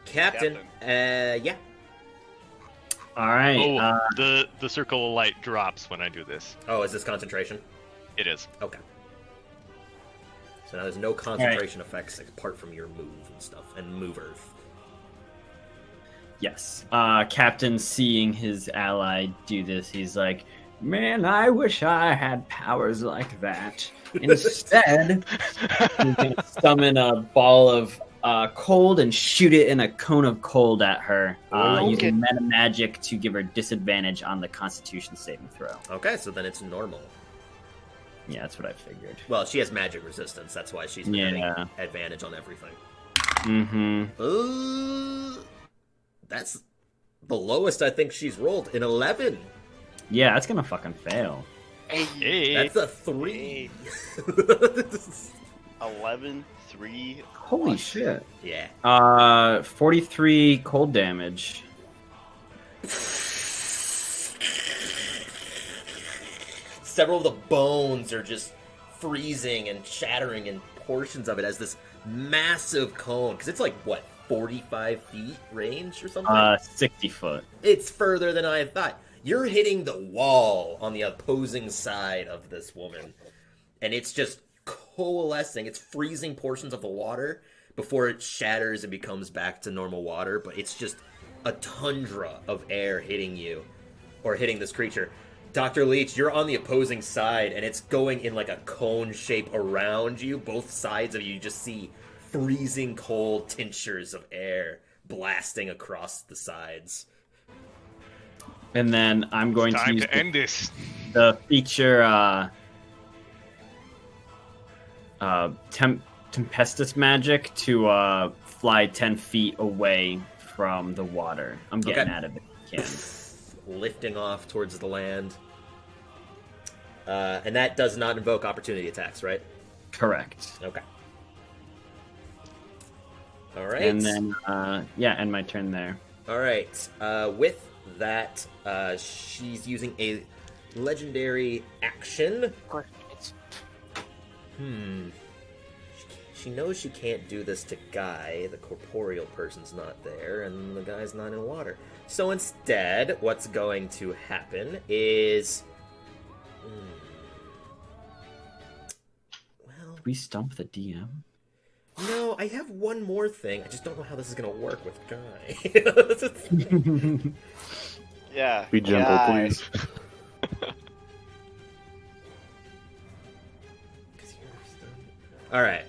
Captain. Yeah. All right. Oh, the circle of light drops when I do this. Oh, is this concentration? It is. Okay. So now there's no concentration effects apart from your move and stuff and move Earth. Yes. Captain, seeing his ally do this, he's like, man, I wish I had powers like that. Instead, he's going to summon a ball of cold and shoot it in a cone of cold at her, using meta magic to give her disadvantage on the Constitution saving throw. Okay, so then it's normal. Yeah, that's what I figured. Well, she has magic resistance. That's why she's been having Yeah. advantage on everything. Mm-hmm. That's the lowest I think she's rolled, an 11. Yeah, that's going to fucking fail. Hey. That's a 3. 11, 3. Holy shit. Yeah. 43 cold damage. Several of the bones are just freezing and shattering in portions of it as this massive cone. Because it's like, what, 45 feet range or something? 60 foot. It's further than I thought. You're hitting the wall on the opposing side of this woman. And it's just coalescing. It's freezing portions of the water before it shatters and becomes back to normal water. But it's just a tundra of air hitting you. Or hitting this creature. Dr. Leach, you're on the opposing side, and it's going in like a cone shape around you. Both sides of you just see freezing cold tinctures of air blasting across the sides. And then I'm going to Time use to end this. the feature Tempestus magic to fly 10 feet away from the water. I'm getting out of it. Lifting off towards the land. And that does not invoke opportunity attacks, right? Correct. Okay. All right. And then, end my turn there. All right. With that, she's using a legendary action. Of course, it's She knows she can't do this to Guy. The corporeal person's not there, and the guy's not in water. So instead, what's going to happen is... Well... We stump the DM? No, I have one more thing. I just don't know how this is going to work with Guy. Yeah. Be gentle, yeah. please. All right.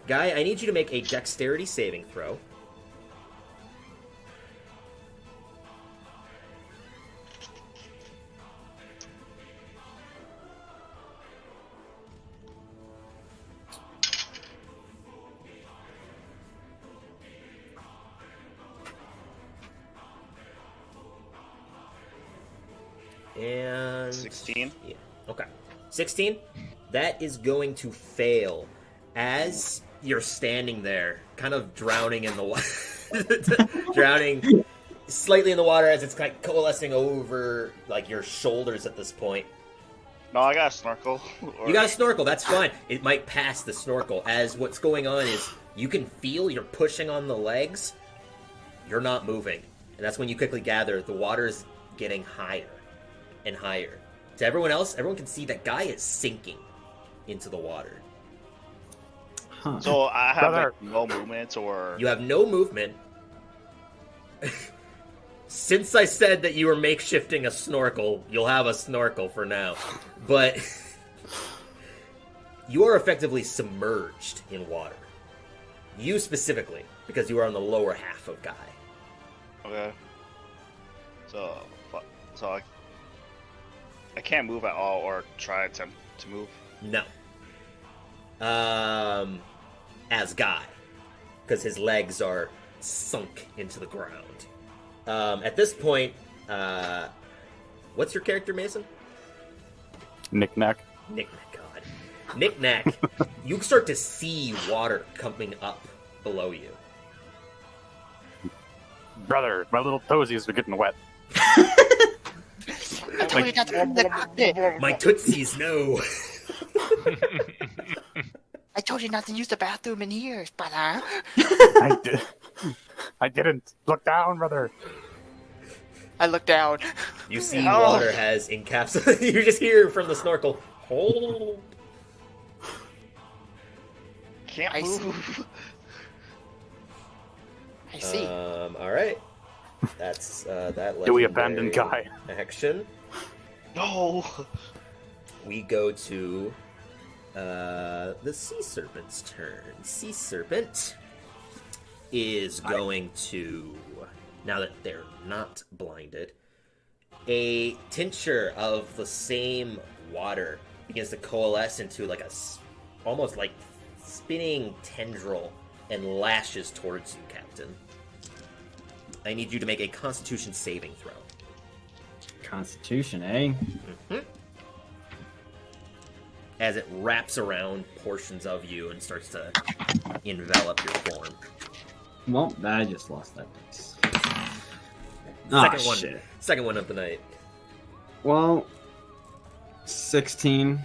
Guy, I need you to make a dexterity saving throw. And 16. Yeah. Okay. 16. That is going to fail as you're standing there, kind of drowning in the water, drowning slightly in the water as it's like coalescing over like your shoulders at this point. No, I got a snorkel. You got a snorkel. That's fine. It might pass the snorkel as what's going on is you can feel you're pushing on the legs. You're not moving, and that's when you quickly gather the water is getting higher and higher. To everyone else, everyone can see that Guy is sinking into the water. Huh. So I have Brother. like no movement, or You have no movement. Since I said that you were makeshifting a snorkel, you'll have a snorkel for now. But you are effectively submerged in water. You specifically, because you are on the lower half of Guy. okay. So I can't move at all, or try to attempt to move. No. As Guy, because his legs are sunk into the ground. At this point, what's your character, Mason? Knick-knack. Knick-knack, God. Knick-knack, you start to see water coming up below you. Brother, my little toesies are getting wet. I told you not to come in the cockpit. My tootsies, no. I told you not to use the bathroom in here, brother. I didn't. Look down, brother. I look down. You see Oh. water has encapsulated. You just hear from the snorkel, hold. Can't I see. move. I see. All right. That's that. Do we abandon legendary Guy? Action. No. We go to the sea serpent's turn. Sea serpent is going to, now that they're not blinded, a tincture of the same water begins to coalesce into like almost like spinning tendril and lashes towards you, Captain. I need you to make a Constitution saving throw. Constitution, eh? As it wraps around portions of you and starts to envelop your form. Well, I just lost that dice. Shit. Second one of the night. Well, 16.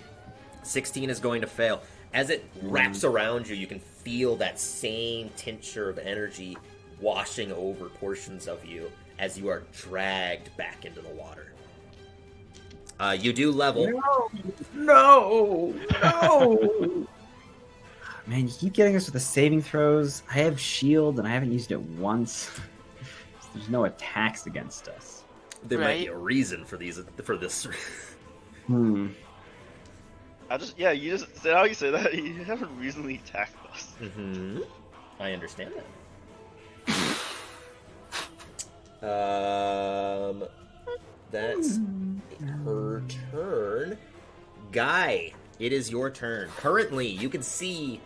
16 is going to fail. As it wraps around you, you can feel that same tincture of energy washing over portions of you as you are dragged back into the water. You do level. No! Man, you keep getting us with the saving throws. I have shield and I haven't used it once. There's no attacks against us. There might be Right. a reason for this. I just yeah. You just said how you say that. You haven't recently attacked us. I understand that. That's her turn. Guy, it is your turn. Currently, you can see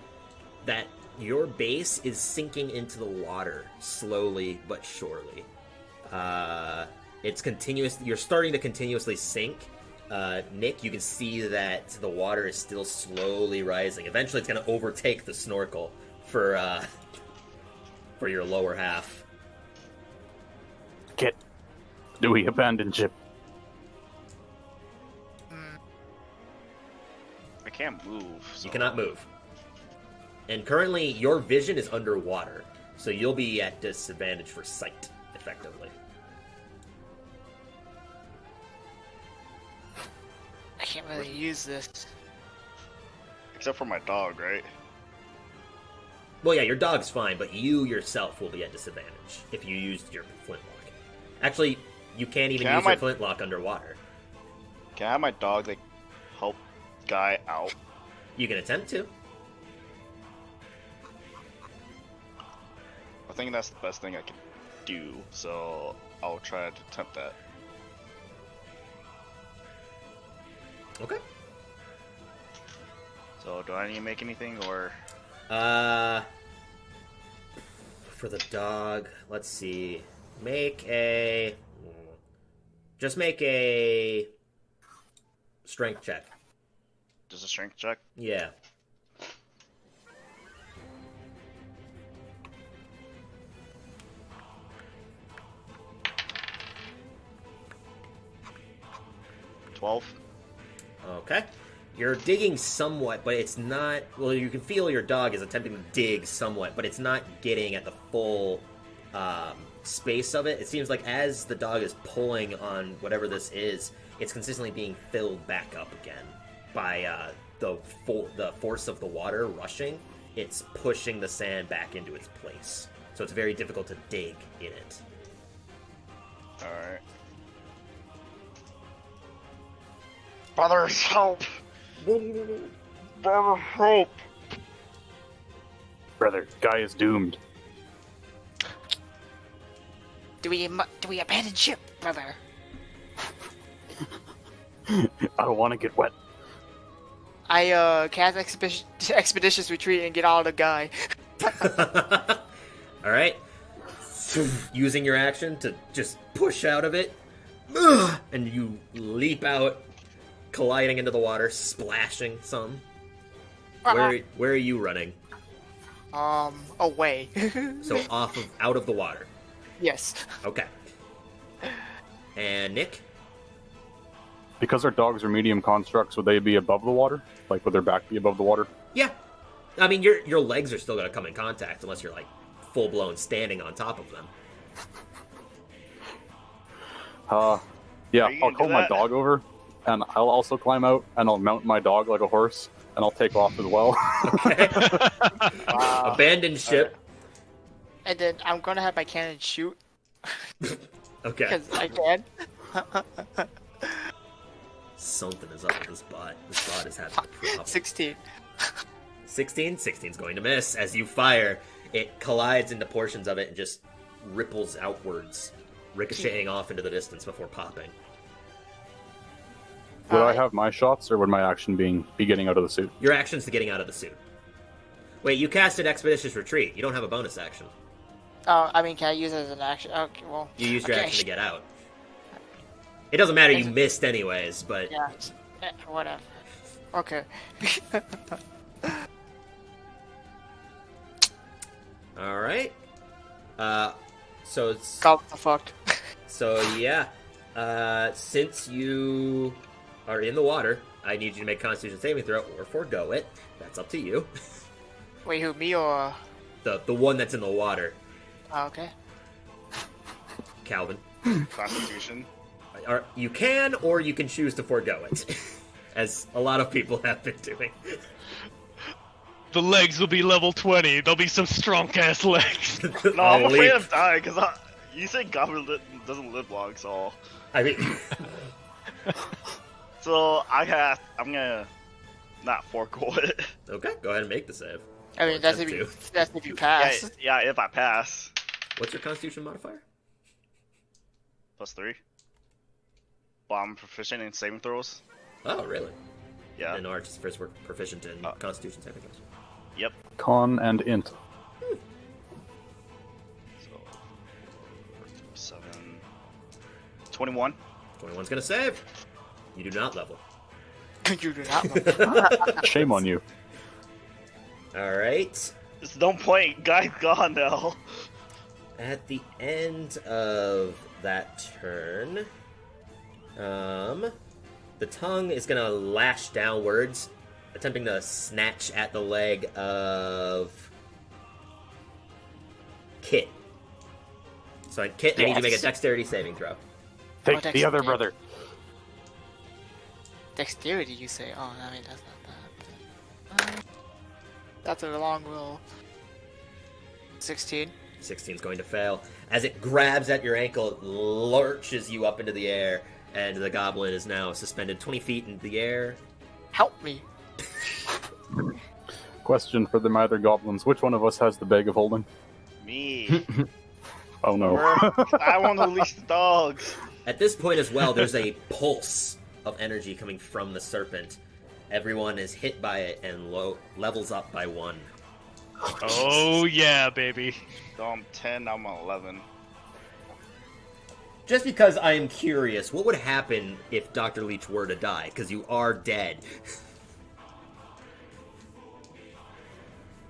that your base is sinking into the water slowly but surely. It's continuous. You're starting to continuously sink. Nick, you can see that the water is still slowly rising. Eventually, it's going to overtake the snorkel for your lower half. Kit, do we abandon ship? I can't move. So. You cannot move. And currently, your vision is underwater, so you'll be at disadvantage for sight, effectively. I can't really use this. Except for my dog, right? Well, yeah, your dog's fine, but you yourself will be at disadvantage if you used your flintlock. Actually, you can't even use your flintlock underwater. Can I have my dog like help Guy out? You can attempt to. I think that's the best thing I can do, so I'll try to attempt that. Okay. So do I need to make anything or? For the dog, let's see. Just make a strength check. Just a strength check? Yeah. Okay. You're digging somewhat, but it's not... Well, you can feel your dog is attempting to dig somewhat, but it's not getting at the full space of it. It seems like as the dog is pulling on whatever this is, it's consistently being filled back up again by the force of the water rushing. It's pushing the sand back into its place. So it's very difficult to dig in it. Alright. Brothers, help! Brother, help! Brother, Guy is doomed. Do we abandon ship, brother? I don't want to get wet. I cast expeditious retreat and get out of the guy. All right. Using your action to just push out of it, and you leap out, colliding into the water, splashing some. Where are you running? Away. So out of the water. Yes. Okay. And Nick? Because our dogs are medium constructs, would they be above the water? Like, would their back be above the water? Yeah. I mean, your legs are still going to come in contact unless you're, like, full-blown standing on top of them. Yeah, Are you I'll gonna call do my that? dog over, and I'll also climb out, and I'll mount my dog like a horse, and I'll take off as well. Okay. Abandoned ship. And then I'm gonna have my cannon shoot Okay. because I can. Something is up with this bot. This bot is having a problem. 16. 16? 16's going to miss. As you fire, it collides into portions of it and just ripples outwards, ricocheting off into the distance before popping. Would I have my shots, or would my action be getting out of the suit? Your action's to getting out of the suit. Wait, you casted Expeditious Retreat. You don't have a bonus action. Oh, I mean, can I use it as an action? Okay, well. You used your okay, action to get out. It doesn't matter, you missed anyways, but... Yeah, whatever. Okay. Alright. So it's... God, what the fuck? So, yeah. Since you are in the water, I need you to make Constitution saving throw or forego it. That's up to you. Wait, who, me or... The one that's in the water. Oh, okay. Calvin. Constitution. You can, or you can choose to forego it. As a lot of people have been doing. The legs will be level 20. There'll be some strong ass legs. No, I'm afraid of dying because You said goblin doesn't live long, so I mean, I'm gonna not forego it. okay, go ahead and make the save. I mean, Or that's attempt if you to. pass. Yeah, if I pass. What's your Constitution modifier? +3. Well, I'm proficient in saving throws. Oh, really? Yeah. And Arch is first, we're proficient in Constitution saving throws. Yep. Con and int. So 7. 21. 21's gonna save. You do not level. You do not. Shame on you. All right. Just don't point. Guy's gone now. At the end of that turn, the tongue is gonna lash downwards, attempting to snatch at the leg of Kit. So, Kit, I need you to make a dexterity saving throw. Take the other dexterity. brother. Dexterity, you say? Oh, I mean, that's not bad. That's a long roll. 16. 16's going to fail. As it grabs at your ankle, it lurches you up into the air, and the goblin is now suspended 20 feet in the air. Help me. Question for the Mather Goblins. Which one of us has the bag of holding? Me. Oh no. I want to release the dogs. At this point as well, there's a pulse of energy coming from the serpent. Everyone is hit by it and levels up by 1. Oh yeah, baby. So I'm 10, now I'm 11. Just because I am curious, what would happen if Dr. Leach were to die? Because you are dead.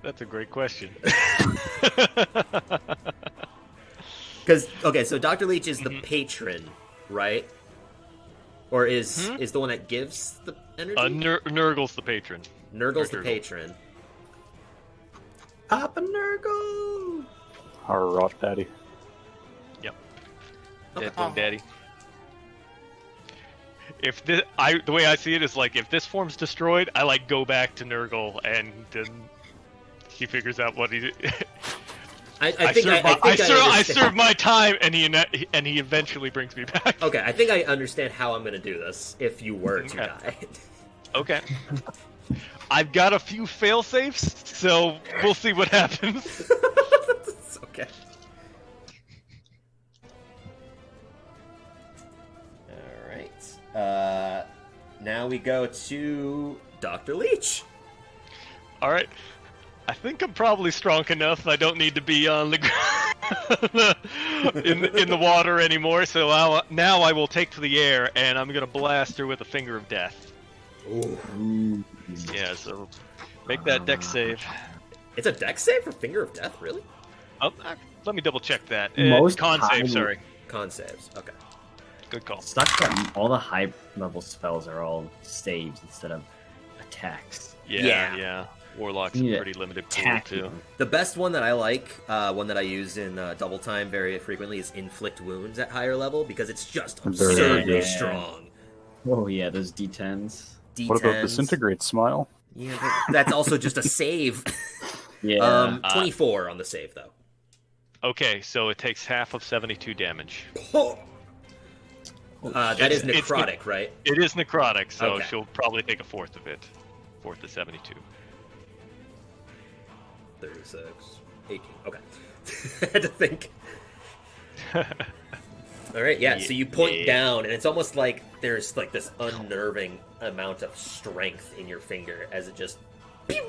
That's a great question. Because, okay, so Dr. Leach is the patron, right? Or is the one that gives the energy? Nurgle's the patron. Nurgle's the Nurgle. patron. Papa Nurgle! Our rot daddy. Yep. Okay. Deadpool Daddy. If this, the way I see it is like if this form's destroyed, I like go back to Nurgle and then he figures out what he. I serve my time, and he eventually brings me back. Okay, I think I understand how I'm going to do this if you were to Okay. die. Okay. I've got a few fail safes, so we'll see what happens. It's okay. Alright. Now we go to Dr. Leach. All right. I think I'm probably strong enough. I don't need to be on the ground in the water anymore. So now I will take to the air, and I'm gonna blast her with a finger of death. Ooh. Yeah. So make that dex save. It's a dex save for Finger of Death, really? Oh, let me double check that. Most Con high- save. Sorry. Con saves. Okay. Good call. Sucks that all the high level spells are all saves instead of attacks. Yeah. Warlock's Yeah. a pretty limited pool Attack. too. The best one that I like, one that I use in Double Time very frequently, is Inflict Wounds at higher level, because it's just Very absurdly good. strong. Oh yeah, those D10s. D10s. What about Disintegrate Smile? Yeah, that's also just a save. Yeah. 24 on the save, though. Okay, so it takes half of 72 damage. That is It's- necrotic, right? It is necrotic, so Okay. she'll probably take a fourth of it. Fourth of 72. 36, 18. Okay. I had to think. All right, yeah. So you point down, and it's almost like there's like this unnerving amount of strength in your finger as it just pew,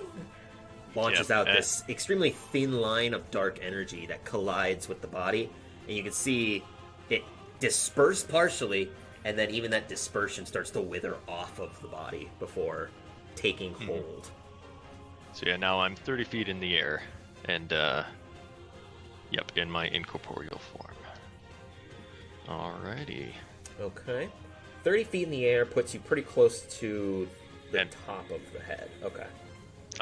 launches out this extremely thin line of dark energy that collides with the body, and you can see it disperse partially, and then even that dispersion starts to wither off of the body before taking hold. So yeah, now I'm 30 feet in the air, and yep, in my incorporeal form. Alrighty. Okay. 30 feet in the air puts you pretty close to the And- top of the head. Okay.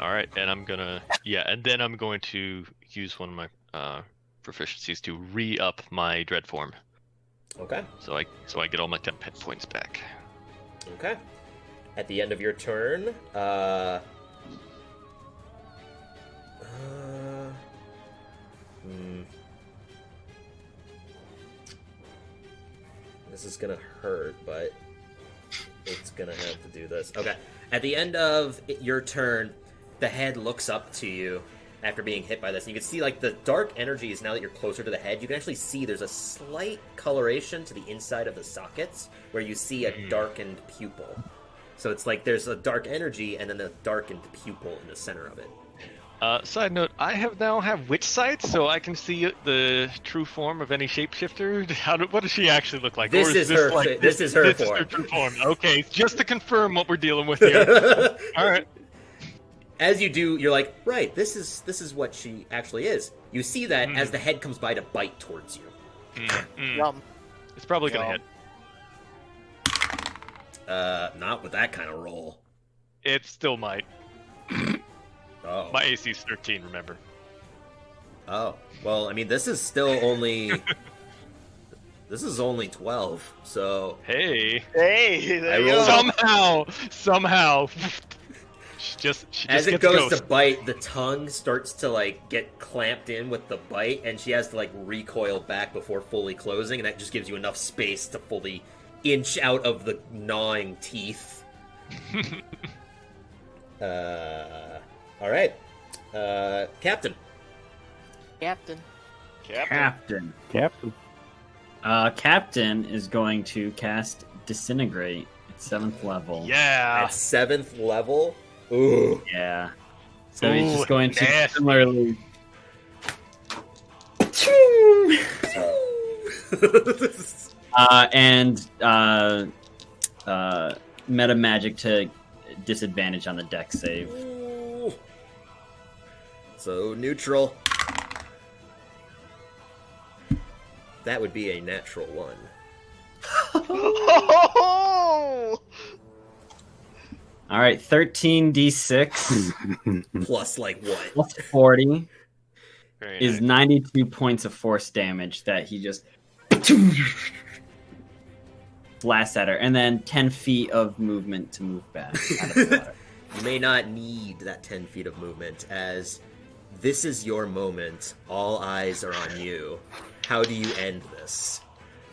Alright, and I'm gonna and then I'm going to use one of my proficiencies to re-up my dread form. Okay. So I get all my temp hit points back. Okay. At the end of your turn, This is gonna hurt, but it's gonna have to do this. Okay. At the end of your turn, the head looks up to you after being hit by this. You can see, like, the dark energies, now that you're closer to the head, you can actually see there's a slight coloration to the inside of the sockets where you see a darkened pupil. So it's like there's a dark energy and then a darkened pupil in the center of it. Side note: I now have witch sight, so I can see the true form of any shapeshifter. What does she actually look like? This or is this her. like, This is her form. her true form. Okay, just to confirm what we're dealing with here. All right. As you do, you're like, right, this is what she actually is. You see that as the head comes by to bite towards you. Yum. It's probably gonna hit. Not with that kind of roll. It still might. Oh. My AC is 13, remember. Oh. Well, I mean, this is still only... This is only 12, so... Hey. Hey, there I you rolled go. Somehow. She just as it gets goes ghost. to bite, the tongue starts to, like, get clamped in with the bite, and she has to, like, recoil back before fully closing, and that just gives you enough space to fully inch out of the gnawing teeth. All right. Captain. Captain. Captain. Captain. Captain is going to cast Disintegrate at 7th level. Yeah. At 7th level? Ooh. Yeah. So he's Ooh, just going to nasty. similarly. Meta magic to disadvantage on the deck save. Ooh. So neutral. That would be a natural 1. All right, 13d6 Plus, like, what? plus 40 Very is nice. 92 points of force damage that he just blasts at her, and then 10 feet of movement to move back out of the water. You may not need that 10 feet of movement, as this is your moment. All eyes are on you. How do you end this?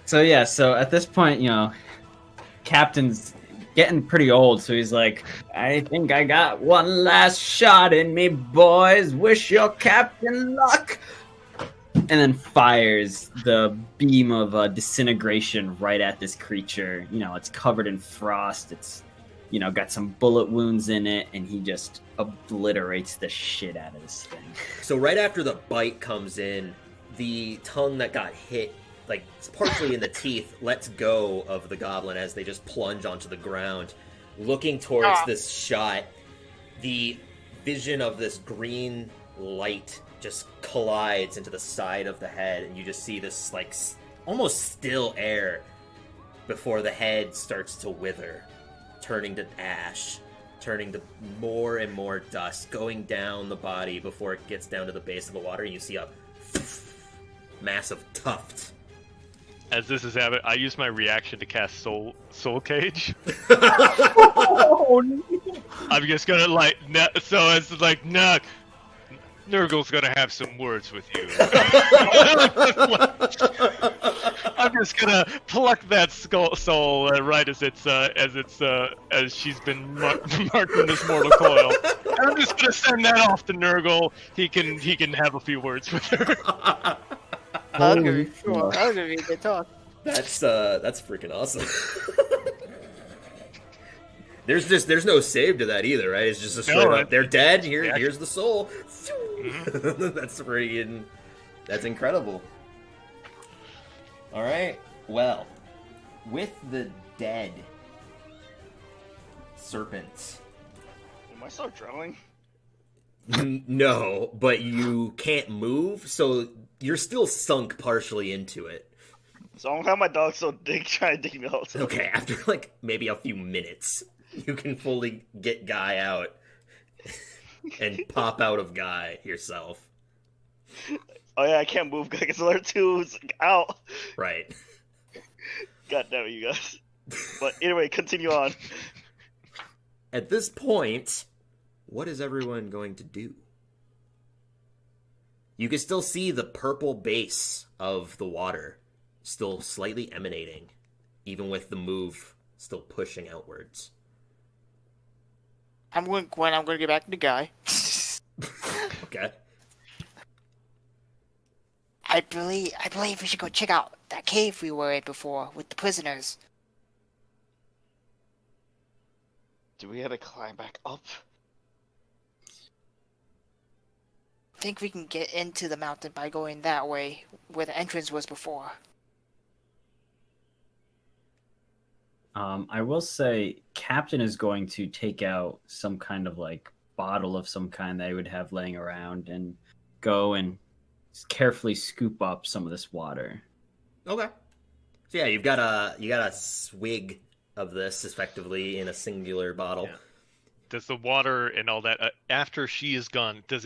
So at this point, Captain's getting pretty old, so he's like, I think I got one last shot in me, boys. Wish your captain luck. And then fires the beam of disintegration right at this creature. It's covered in frost. It's, got some bullet wounds in it, and he just obliterates the shit out of this thing. So right after the bite comes in, the tongue that got hit, like, it's partially in the teeth, lets go of the goblin as they just plunge onto the ground. Looking towards this shot, the vision of this green light just collides into the side of the head, and you just see this, like, almost still air before the head starts to wither, turning to ash, turning to more and more dust, going down the body before it gets down to the base of the water, and you see a massive tuft. As this is happening, I use my reaction to cast Soul Cage. I'm just gonna so it's like Nurgle's gonna have some words with you. I'm just gonna pluck that soul right as she's been marked in this mortal coil. And I'm just gonna send that off to Nurgle. He can have a few words with her. That was gonna be a good talk. That's freaking awesome. There's no save to that either, right? It's just a straight up, they're dead. Here's the soul. Mm-hmm. That's incredible. All right. Well, with the dead serpents. Am I still drowning? No, but you can't move, so you're still sunk partially into it. So I'm gonna have my dog trying to dig me out. Okay, after like maybe a few minutes, you can fully get Guy out and pop out of Guy yourself. Oh yeah, I can't move because the other two's out. Right. God damn it, you guys. But anyway, continue on. At this point, what is everyone going to do? You can still see the purple base of the water still slightly emanating even with the move still pushing outwards. I'm going to get back to the guy. Okay. I believe we should go check out that cave we were in before with the prisoners. Do we have to climb back up? Think we can get into the mountain by going that way, where the entrance was before. I will say, Captain is going to take out some kind of like bottle of some kind that he would have laying around and go and carefully scoop up some of this water. Okay. So yeah, you got a swig of this effectively in a singular bottle. Yeah. Does the water and all that after she is gone? Does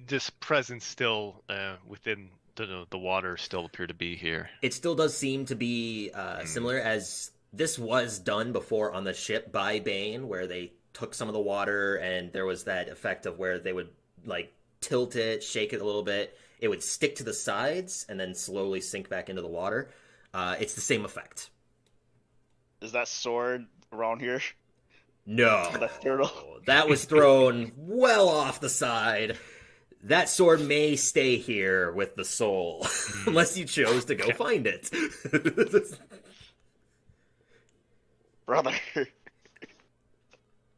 this presence still within the water still appear to be here? It still does seem to be similar, as this was done before on the ship by Bane, where they took some of the water and there was that effect of where they would like tilt it, shake it a little bit. It would stick to the sides and then slowly sink back into the water. It's the same effect. Is that sword around here? No. That turtle? That was thrown well off the side. That sword may stay here with the soul, unless you chose to go find it. Brother.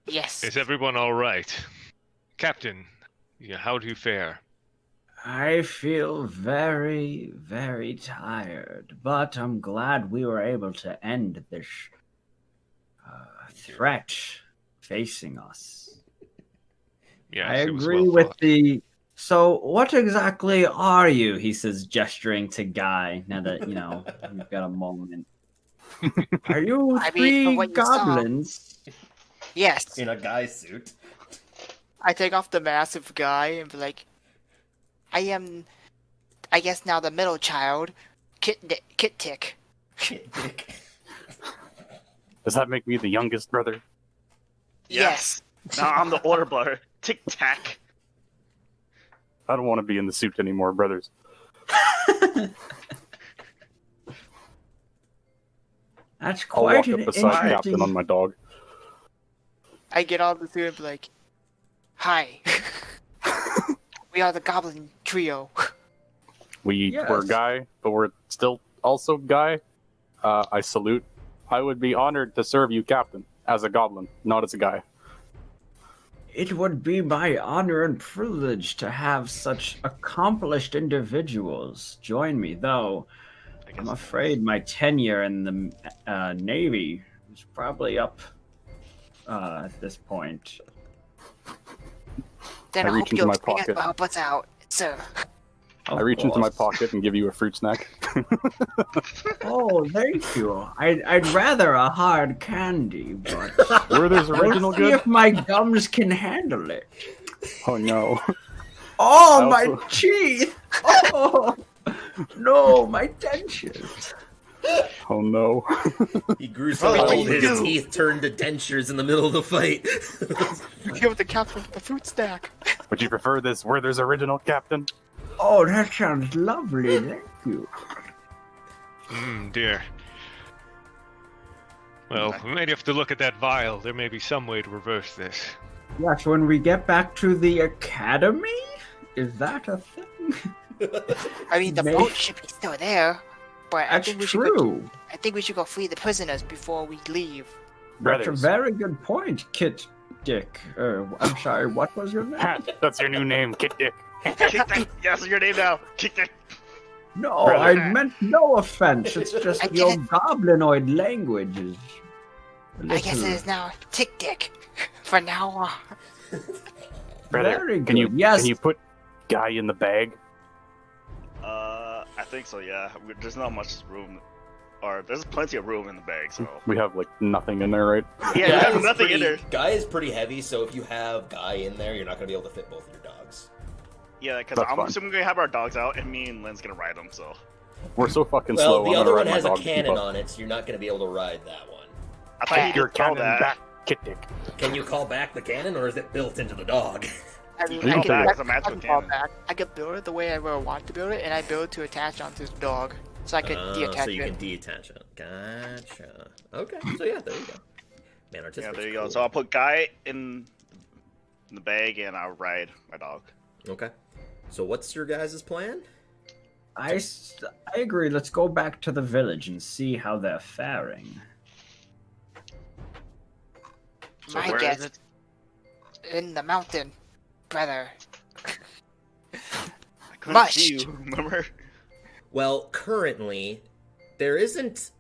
Yes. Is everyone all right? Captain, how do you fare? I feel very, very tired, but I'm glad we were able to end this threat facing us. Yes, I it was agree well with fought. the... So, what exactly are you? He says, gesturing to Guy, now that, you've got a moment. Are you I mean, three from what you saw- goblins? Yes. In a guy suit. I take off the massive guy and be like, I am, I guess now the middle child, Kit Tick. Does that make me the youngest brother? Yes. Now I'm the older brother. Tic Tac. I don't want to be in the suit anymore, brothers. That's I'll quite walk an up beside interesting... Captain on my dog. I get out of the suit and be like, hi. We are the Goblin Trio. We were Yes. Guy, but we're still also Guy. I salute. I would be honored to serve you, Captain, as a goblin, not as a guy. It would be my honor and privilege to have such accomplished individuals join me, though I'm afraid my tenure in the Navy is probably up at this point. Then I I reach hope into you'll my bring it pocket. to help us out, sir. I reach into my pocket and give you a fruit snack. Oh, thank you. I'd rather a hard candy, but Werther's original we'll see good? if my gums can handle it. Oh no. Oh, I my also- teeth! Oh, no, my dentures. Oh no. He grew so What old, do you his do? teeth turned to dentures in the middle of the fight. Give the captain the fruit stack. Would you prefer this Werther's original, Captain? Oh, that sounds lovely. Thank you. Dear. Well, we may have to look at that vial. There may be some way to reverse this. Yes, when we get back to the academy? Is that a thing? I mean, the Maybe. boat should be still there, but I That's think we should go. true. I think we should go free the prisoners before we leave. That's a Brothers. very good point, Kit Dick. I'm sorry, what was your name? Hat, that's your new name, Kit Dick. Kick that. That's your name now. Kick that. No, Brother. I meant no offense. It's just I your didn't- goblinoid language is... I guess it is now Tick Dick. For now on. Brother, Very can you good. Yes. can you put Guy in the bag? I think so. Yeah. There's not much room, or there's plenty of room in the bag. So We have like nothing in there, right? yeah, Guy there's is nothing in pretty- there. Guy is pretty heavy, so if you have Guy in there, you're not going to be able to fit both of your dogs. Yeah, because That's I'm fine. assuming we're gonna have our dogs out, and me and Lynn's gonna ride them. So We're so fucking Well, slow. the I'm other gonna one ride my has a dog to keep cannon up. on it, so you're not going to be able to ride that one. I thought you Your did call cannon that. back, Kit Dick. Can you call back the cannon, or is it built into the dog? I mean, You I can could, back, I, it's a match I with can fall cannon. back. I could build it the way I would want to build it, and I build it to attach onto this dog, so I could detach so you it. can detach it. Gotcha. Okay, so yeah, there you go. Man, Yeah, artistic. there you go. So I'll put Guy in the bag and I'll ride my dog. Okay. So what's your guys' plan? I agree. Let's go back to the village and see how they're faring. So My where guess is it? in the mountain, brother. I couldn't Mushed. see you, remember? Well, currently, there isn't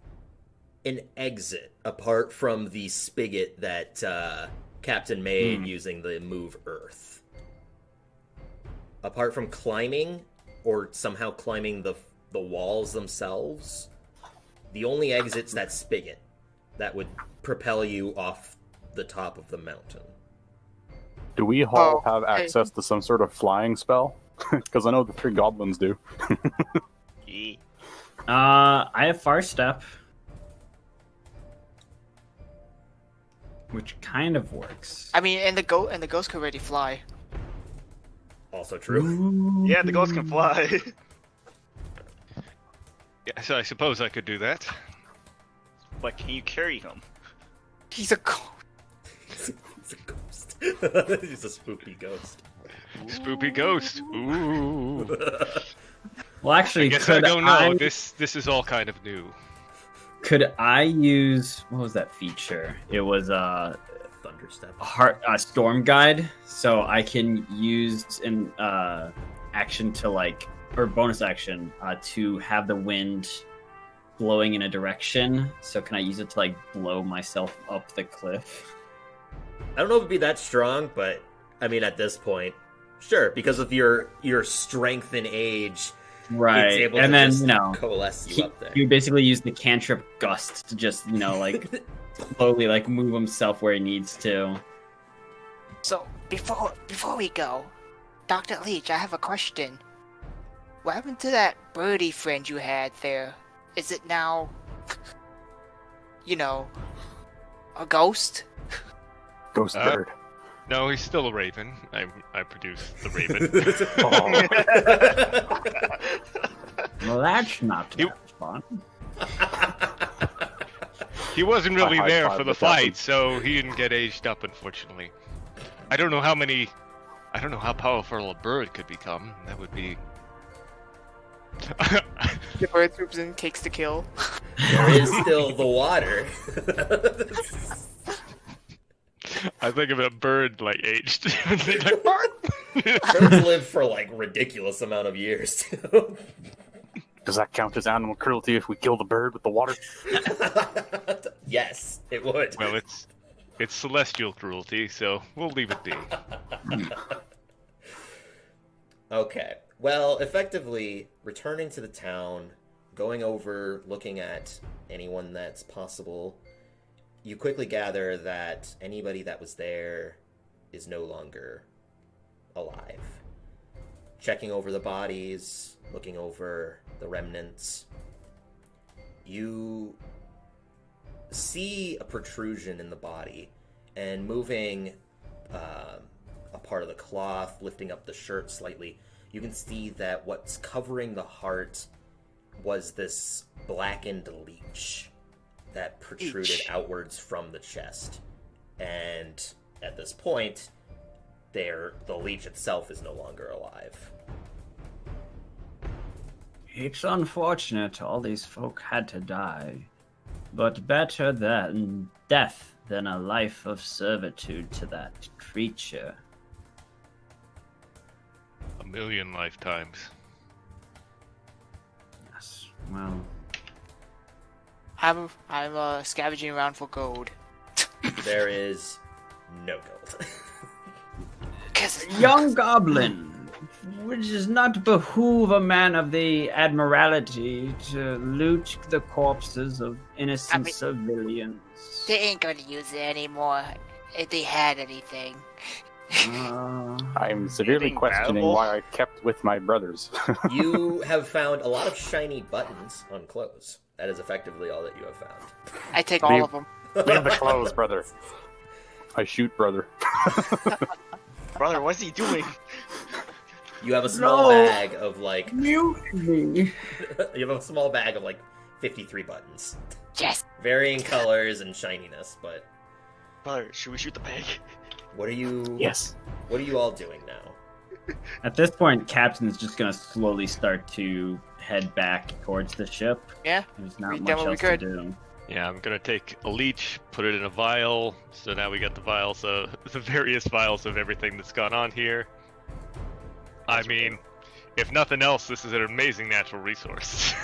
an exit apart from the spigot that Captain made using the move Earth. Apart from climbing, or somehow climbing the walls themselves, the only exit's that spigot that would propel you off the top of the mountain. Do we all Oh, have access to some sort of flying spell? Because I know the 3 goblins do. Yeah. I have Far Step, which kind of works. I mean, and the ghost could already fly. Also true. Yeah, the ghost can fly. Yeah, so I suppose I could do that. But can you carry him? He's a ghost. He's a ghost. He's a spooky ghost. Spoopy ghost. Ooh. Well, actually, I guess I could don't know. This is all kind of new. Could I use what was that feature? It was Thunderstep. Storm Guide, so I can use an action to or bonus action to have the wind blowing in a direction. So can I use it to blow myself up the cliff? I don't know if it'd be that strong, but I mean, at this point, sure, because of your strength and age, Right, it's able and to then just you know coalesce you up there. you basically use the cantrip gust to just slowly move himself where he needs to. So before we go, Dr. Leach, I have a question. What happened to that birdie friend you had there? Is it now, a ghost? Ghost bird. No, he's still a raven. I produced the raven. Well, that's not You- that fun. He wasn't really I there high-fived for the the captain. fight, so he didn't get aged up, unfortunately. I don't know how powerful a bird could become. That would be. The bird swoops in, takes the kill. There is still the water. I think of a bird aged. Birds live for ridiculous amount of years too. Does that count as animal cruelty if we kill the bird with the water? Yes, it would. Well, it's celestial cruelty, so we'll leave it be. Okay. Well, effectively, returning to the town, going over, looking at anyone that's possible, you quickly gather that anybody that was there is no longer alive. Checking over the bodies, looking over the remnants, you see a protrusion in the body, and moving a part of the cloth, lifting up the shirt slightly, you can see that what's covering the heart was this blackened leech that protruded outwards from the chest. And at this point, the leech itself is no longer alive. It's unfortunate all these folk had to die, but better than death than a life of servitude to that creature. 1,000,000 lifetimes. Yes, well, I'm scavenging around for gold. There is no gold. young goblin, which does not behoove a man of the Admiralty to loot the corpses of innocent civilians. They ain't gonna use it anymore if they had anything. I'm severely Anything questioning valuable? why I kept with my brothers. You have found a lot of shiny buttons on clothes. That is effectively all that you have found. I take all of them. Leave the clothes, brother. I shoot, brother. Brother, what's he doing? You have a small No. bag of Mutiny! you have a small bag of 53 buttons. Yes. varying colors and shininess. But Brother, should we shoot the pig? what are you? Yes. What are you all doing now? At this point, Captain's just gonna slowly start to head back towards the ship. Yeah. There's not We've much done what we else to could. do. Yeah, I'm gonna take a leech, put it in a vial. So now we got the vials of the various vials of everything that's gone on here. I mean, if nothing else, this is an amazing natural resource.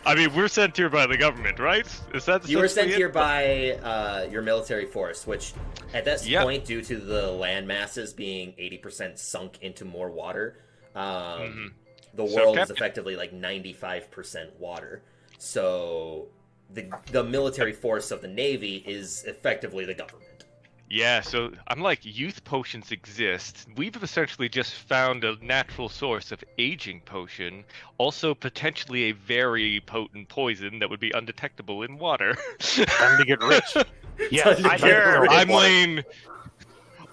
I mean, we're sent here by the government, right? Is that You were essentially sent it? here by your military force, which at this Yep. point, due to the land masses being 80% sunk into more water, the So, world is Captain- effectively like 95% water. So the military force of the Navy is effectively the government. Yeah, so I'm like, youth potions exist. We've essentially just found a natural source of aging potion, also potentially a very potent poison that would be undetectable in water. Time to get rich. Yes, I hear- I'm laying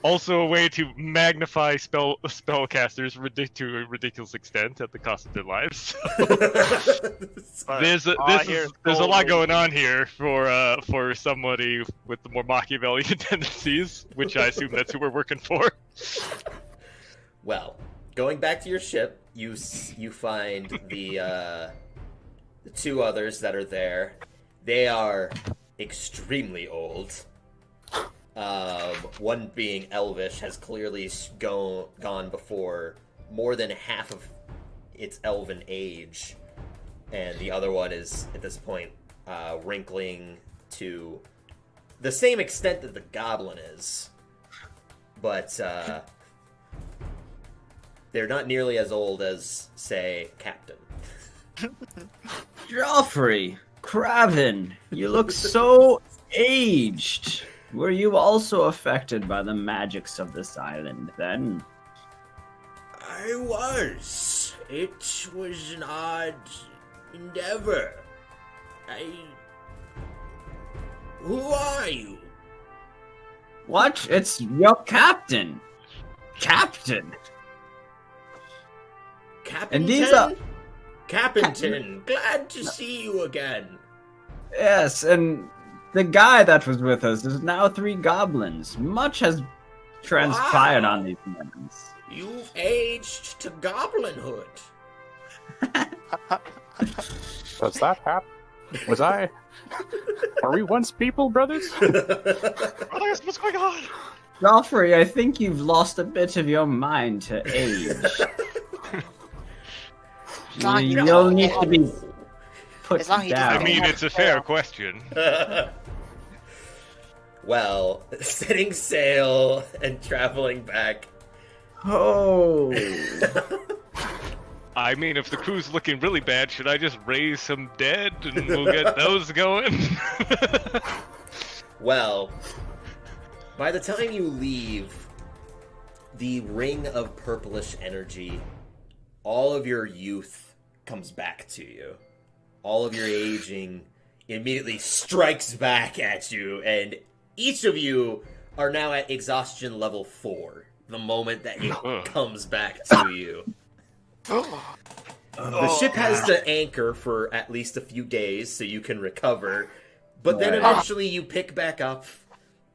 also a way to magnify spellcasters to a ridiculous extent at the cost of their lives. There's a lot going on here for somebody with the more Machiavellian tendencies, which I assume that's who we're working for. Well, going back to your ship, you find the two others that are there. They are extremely old. One being elvish has clearly gone before more than half of its elven age, and the other one is at this point wrinkling to the same extent that the goblin is, but they're not nearly as old as, say, Captain. Joffrey, Craven, you look so aged. Were you also affected by the magics of this island then? I was. It was an odd endeavor. Who are you? What? It's your captain. Captain. Captain? And these are- Captain, glad to see you again. Yes, and the guy that was with us is now 3 goblins. Much has transpired Wow. on these mountains. You've aged to goblinhood. Does that happen? Was I? Are we once people, brothers? Brothers, what's going on? Joffrey, I think you've lost a bit of your mind to age. Not you. You'll need to be put As long as he down. doesn't I mean, it's a fair question. Well, setting sail and traveling back. Oh. I mean, if the crew's looking really bad, should I just raise some dead and we'll get those going? Well, by the time you leave, the ring of purplish energy, all of your youth comes back to you. All of your aging immediately strikes back at you, and each of you are now at exhaustion level 4 the moment that it comes back to you. The ship has to anchor for at least a few days so you can recover, but then Right. eventually you pick back up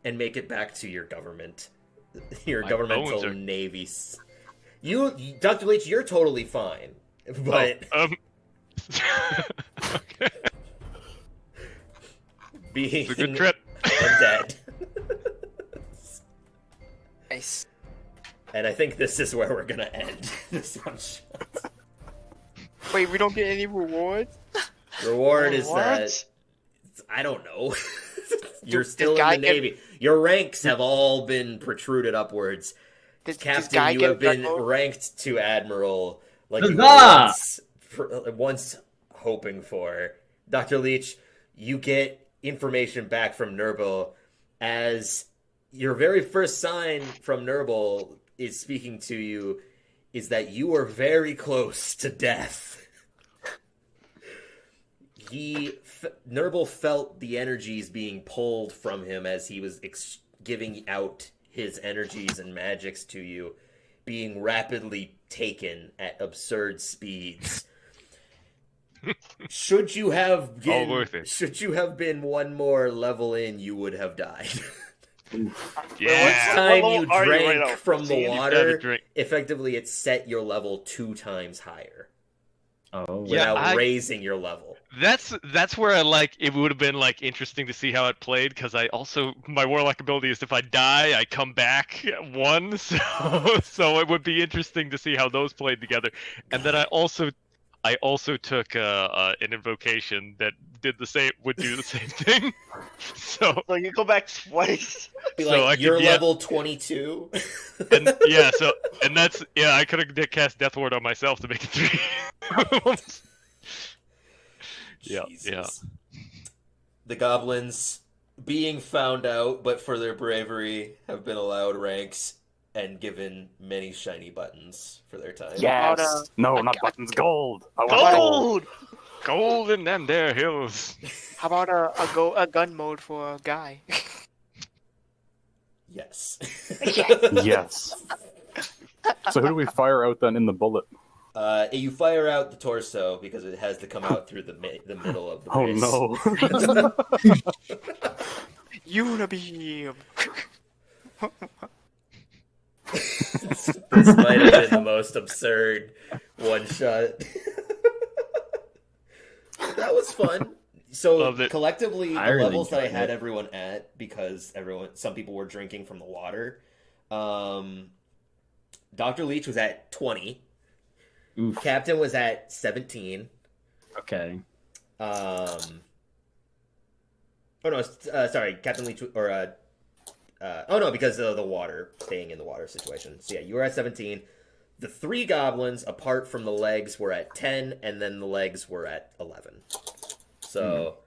and make it back to your government, your My governmental bones are- navy. Dr. Leach, you're totally fine, but okay. being It's a good trip. undead. Nice. And I think this is where we're gonna end this one shot. Wait, we don't get any rewards? Reward is What? that I don't know. You're Does still in Guy the get- Navy. Your ranks have all been protruded upwards. Does Captain, Guy you get have been a ranked to admiral, like you were Huzzah! once hoping for. Dr. Leach, you get information back from Nurble as your very first sign from Nurble is speaking to you is that you are very close to death. Nurble felt the energies being pulled from him as he was giving out his energies and magics to you, being rapidly taken at absurd speeds. Should you have All worth it. should you have been one more level in, you would have died. Yeah. Each time What you level are you right drank now? from the 15? You gotta water, drink. effectively it set your level 2 times higher Oh, Yeah, without raising your level. That's where I like it would have been like interesting to see how it played because I also my warlock ability is if I die I come back one so it would be interesting to see how those played together and then I also took an invocation that would do the same thing so So you go back twice. Be So like, I could- you're yeah. level 22. and that's I could have cast Death Ward on myself to make it 3. Yeah. Jesus. The goblins, being found out, but for their bravery, have been allowed ranks and given many shiny buttons for their time. Yes. No, not buttons. Gold. I want gold. Gold. Gold in them there hills. How about a gun mode for a guy? Yes. Yes. So who do we fire out then in the bullet? You fire out the torso because it has to come out through the middle of the Oh base. no. Unibeam. This might have been the most absurd one shot. That was fun. So Loved it. collectively, the I really levels that I enjoyed had it. everyone at, because some people were drinking from the water. Dr. Leach was at 20. Oof. Captain was at 17. Okay. Oh no, sorry, Captain Leach oh no, because of the water, staying in the water situation. So yeah, you were at 17. The 3 goblins, apart from the legs, were at 10, and then the legs were at 11. So,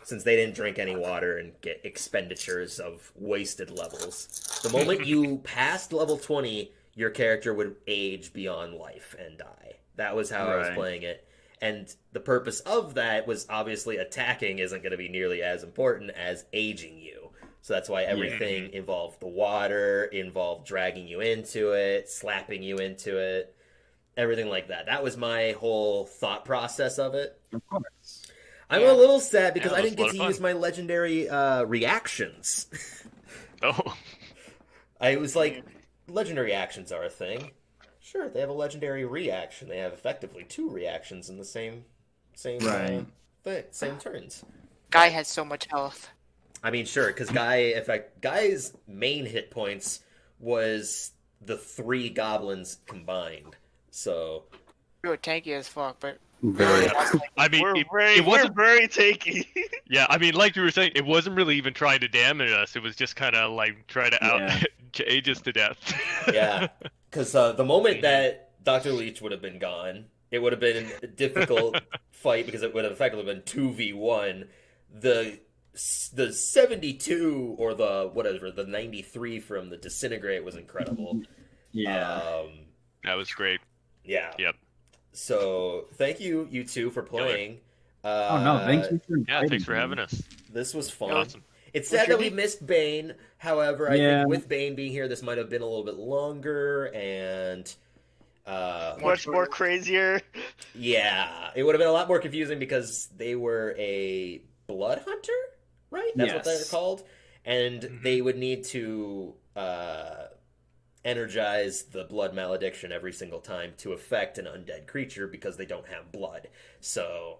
since they didn't drink any water and get expenditures of wasted levels, the moment you passed level 20, your character would age beyond life and die. That was how I was Right. playing it. And the purpose of that was obviously attacking isn't going to be nearly as important as aging you. So that's why everything involved the water, involved dragging you into it, slapping you into it, everything like that. That was my whole thought process of it. Of course. I'm Yeah. a little sad because Yeah, I it was didn't a get lot to of use fun. my legendary reactions. Oh. I was like, legendary actions are a thing. Sure, they have a legendary reaction. They have effectively 2 reactions in the same Right. thing, same turns. Guy has so much health. I mean, sure, because Guy's main hit points was the 3 goblins combined. So You were tanky as fuck, but Very. I mean, We're it very wasn't. tanky. Yeah, I mean, like you were saying, it wasn't really even trying to damage us. It was just kind of like trying to out Yeah. to age us to death. yeah, because the moment that Dr. Leach would have been gone, it would have been a difficult fight because it would have effectively been 2v1. The 72 or the 93 from the Disintegrate was incredible. Yeah. That was great. Yeah. Yep. So thank you two for playing. Oh no, thank you for Yeah, thanks for me. having us. This was fun. Awesome. It's sad that we missed Bane. However, I Yeah. think with Bane being here, this might have been a little bit longer, and Much more crazier. yeah, it would have been a lot more confusing because they were a blood hunter, right? That's what they're Yes. called, and they would need to energize the blood malediction every single time to affect an undead creature because they don't have blood. So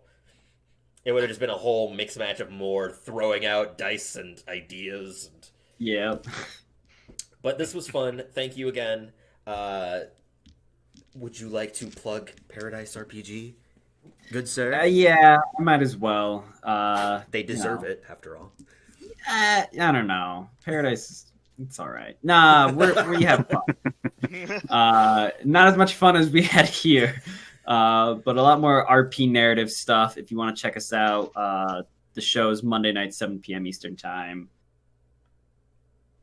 it would have just been a whole mix match of more throwing out dice and ideas. Yeah. But this was fun. Thank you again. Would you like to plug Paradise RPG? Good sir. Yeah, I might as well. They deserve it, after all. I don't know. Paradise, it's all right. Nah, we have fun. Not as much fun as we had here, but a lot more RP narrative stuff. If you want to check us out, the show's Monday night, 7 p.m. Eastern time.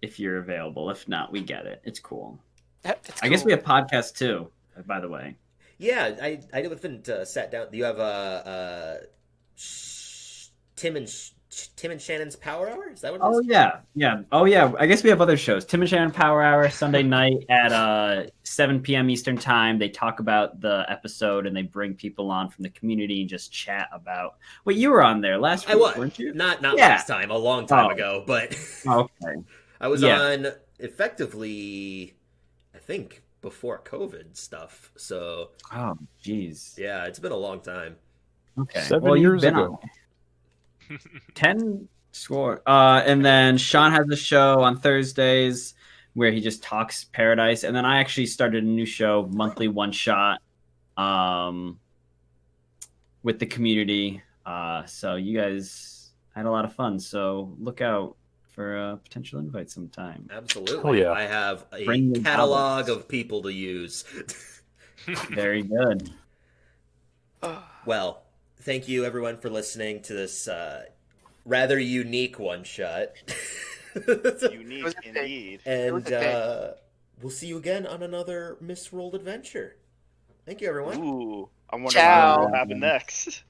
If you're available. If not, we get it. It's cool. It's I guess cool. we have podcasts too, by the way. Yeah, I haven't sat down. You have Tim and Tim and Shannon's Power Hour? Is that what it Oh is? yeah. Oh yeah. I guess we have other shows. Tim and Shannon Power Hour Sunday night at 7 p.m. Eastern Time. They talk about the episode and they bring people on from the community and just chat about. Well, you were on there last I week, was. weren't you? Not Yeah. last time, a long time Oh. ago, but Okay. I was Yeah. on effectively, I think, before COVID stuff. So Oh, jeez. yeah, it's been a long time. Okay. 7 well, you've years been ago. on 10 score. And then Sean has a show on Thursdays where he just talks Paradise. And then I actually started a new show, monthly one shot, with the community. So you guys had a lot of fun. So look out for a potential invite sometime. Absolutely. Oh, yeah. I have a Bring your catalog albums. of people to use. Very good. Well, thank you everyone for listening to this rather unique one shot. Unique was a thing. indeed. And was a we'll see you again on another misrolled adventure. Thank you, everyone. Ooh, I wonder Ciao. what will happen next.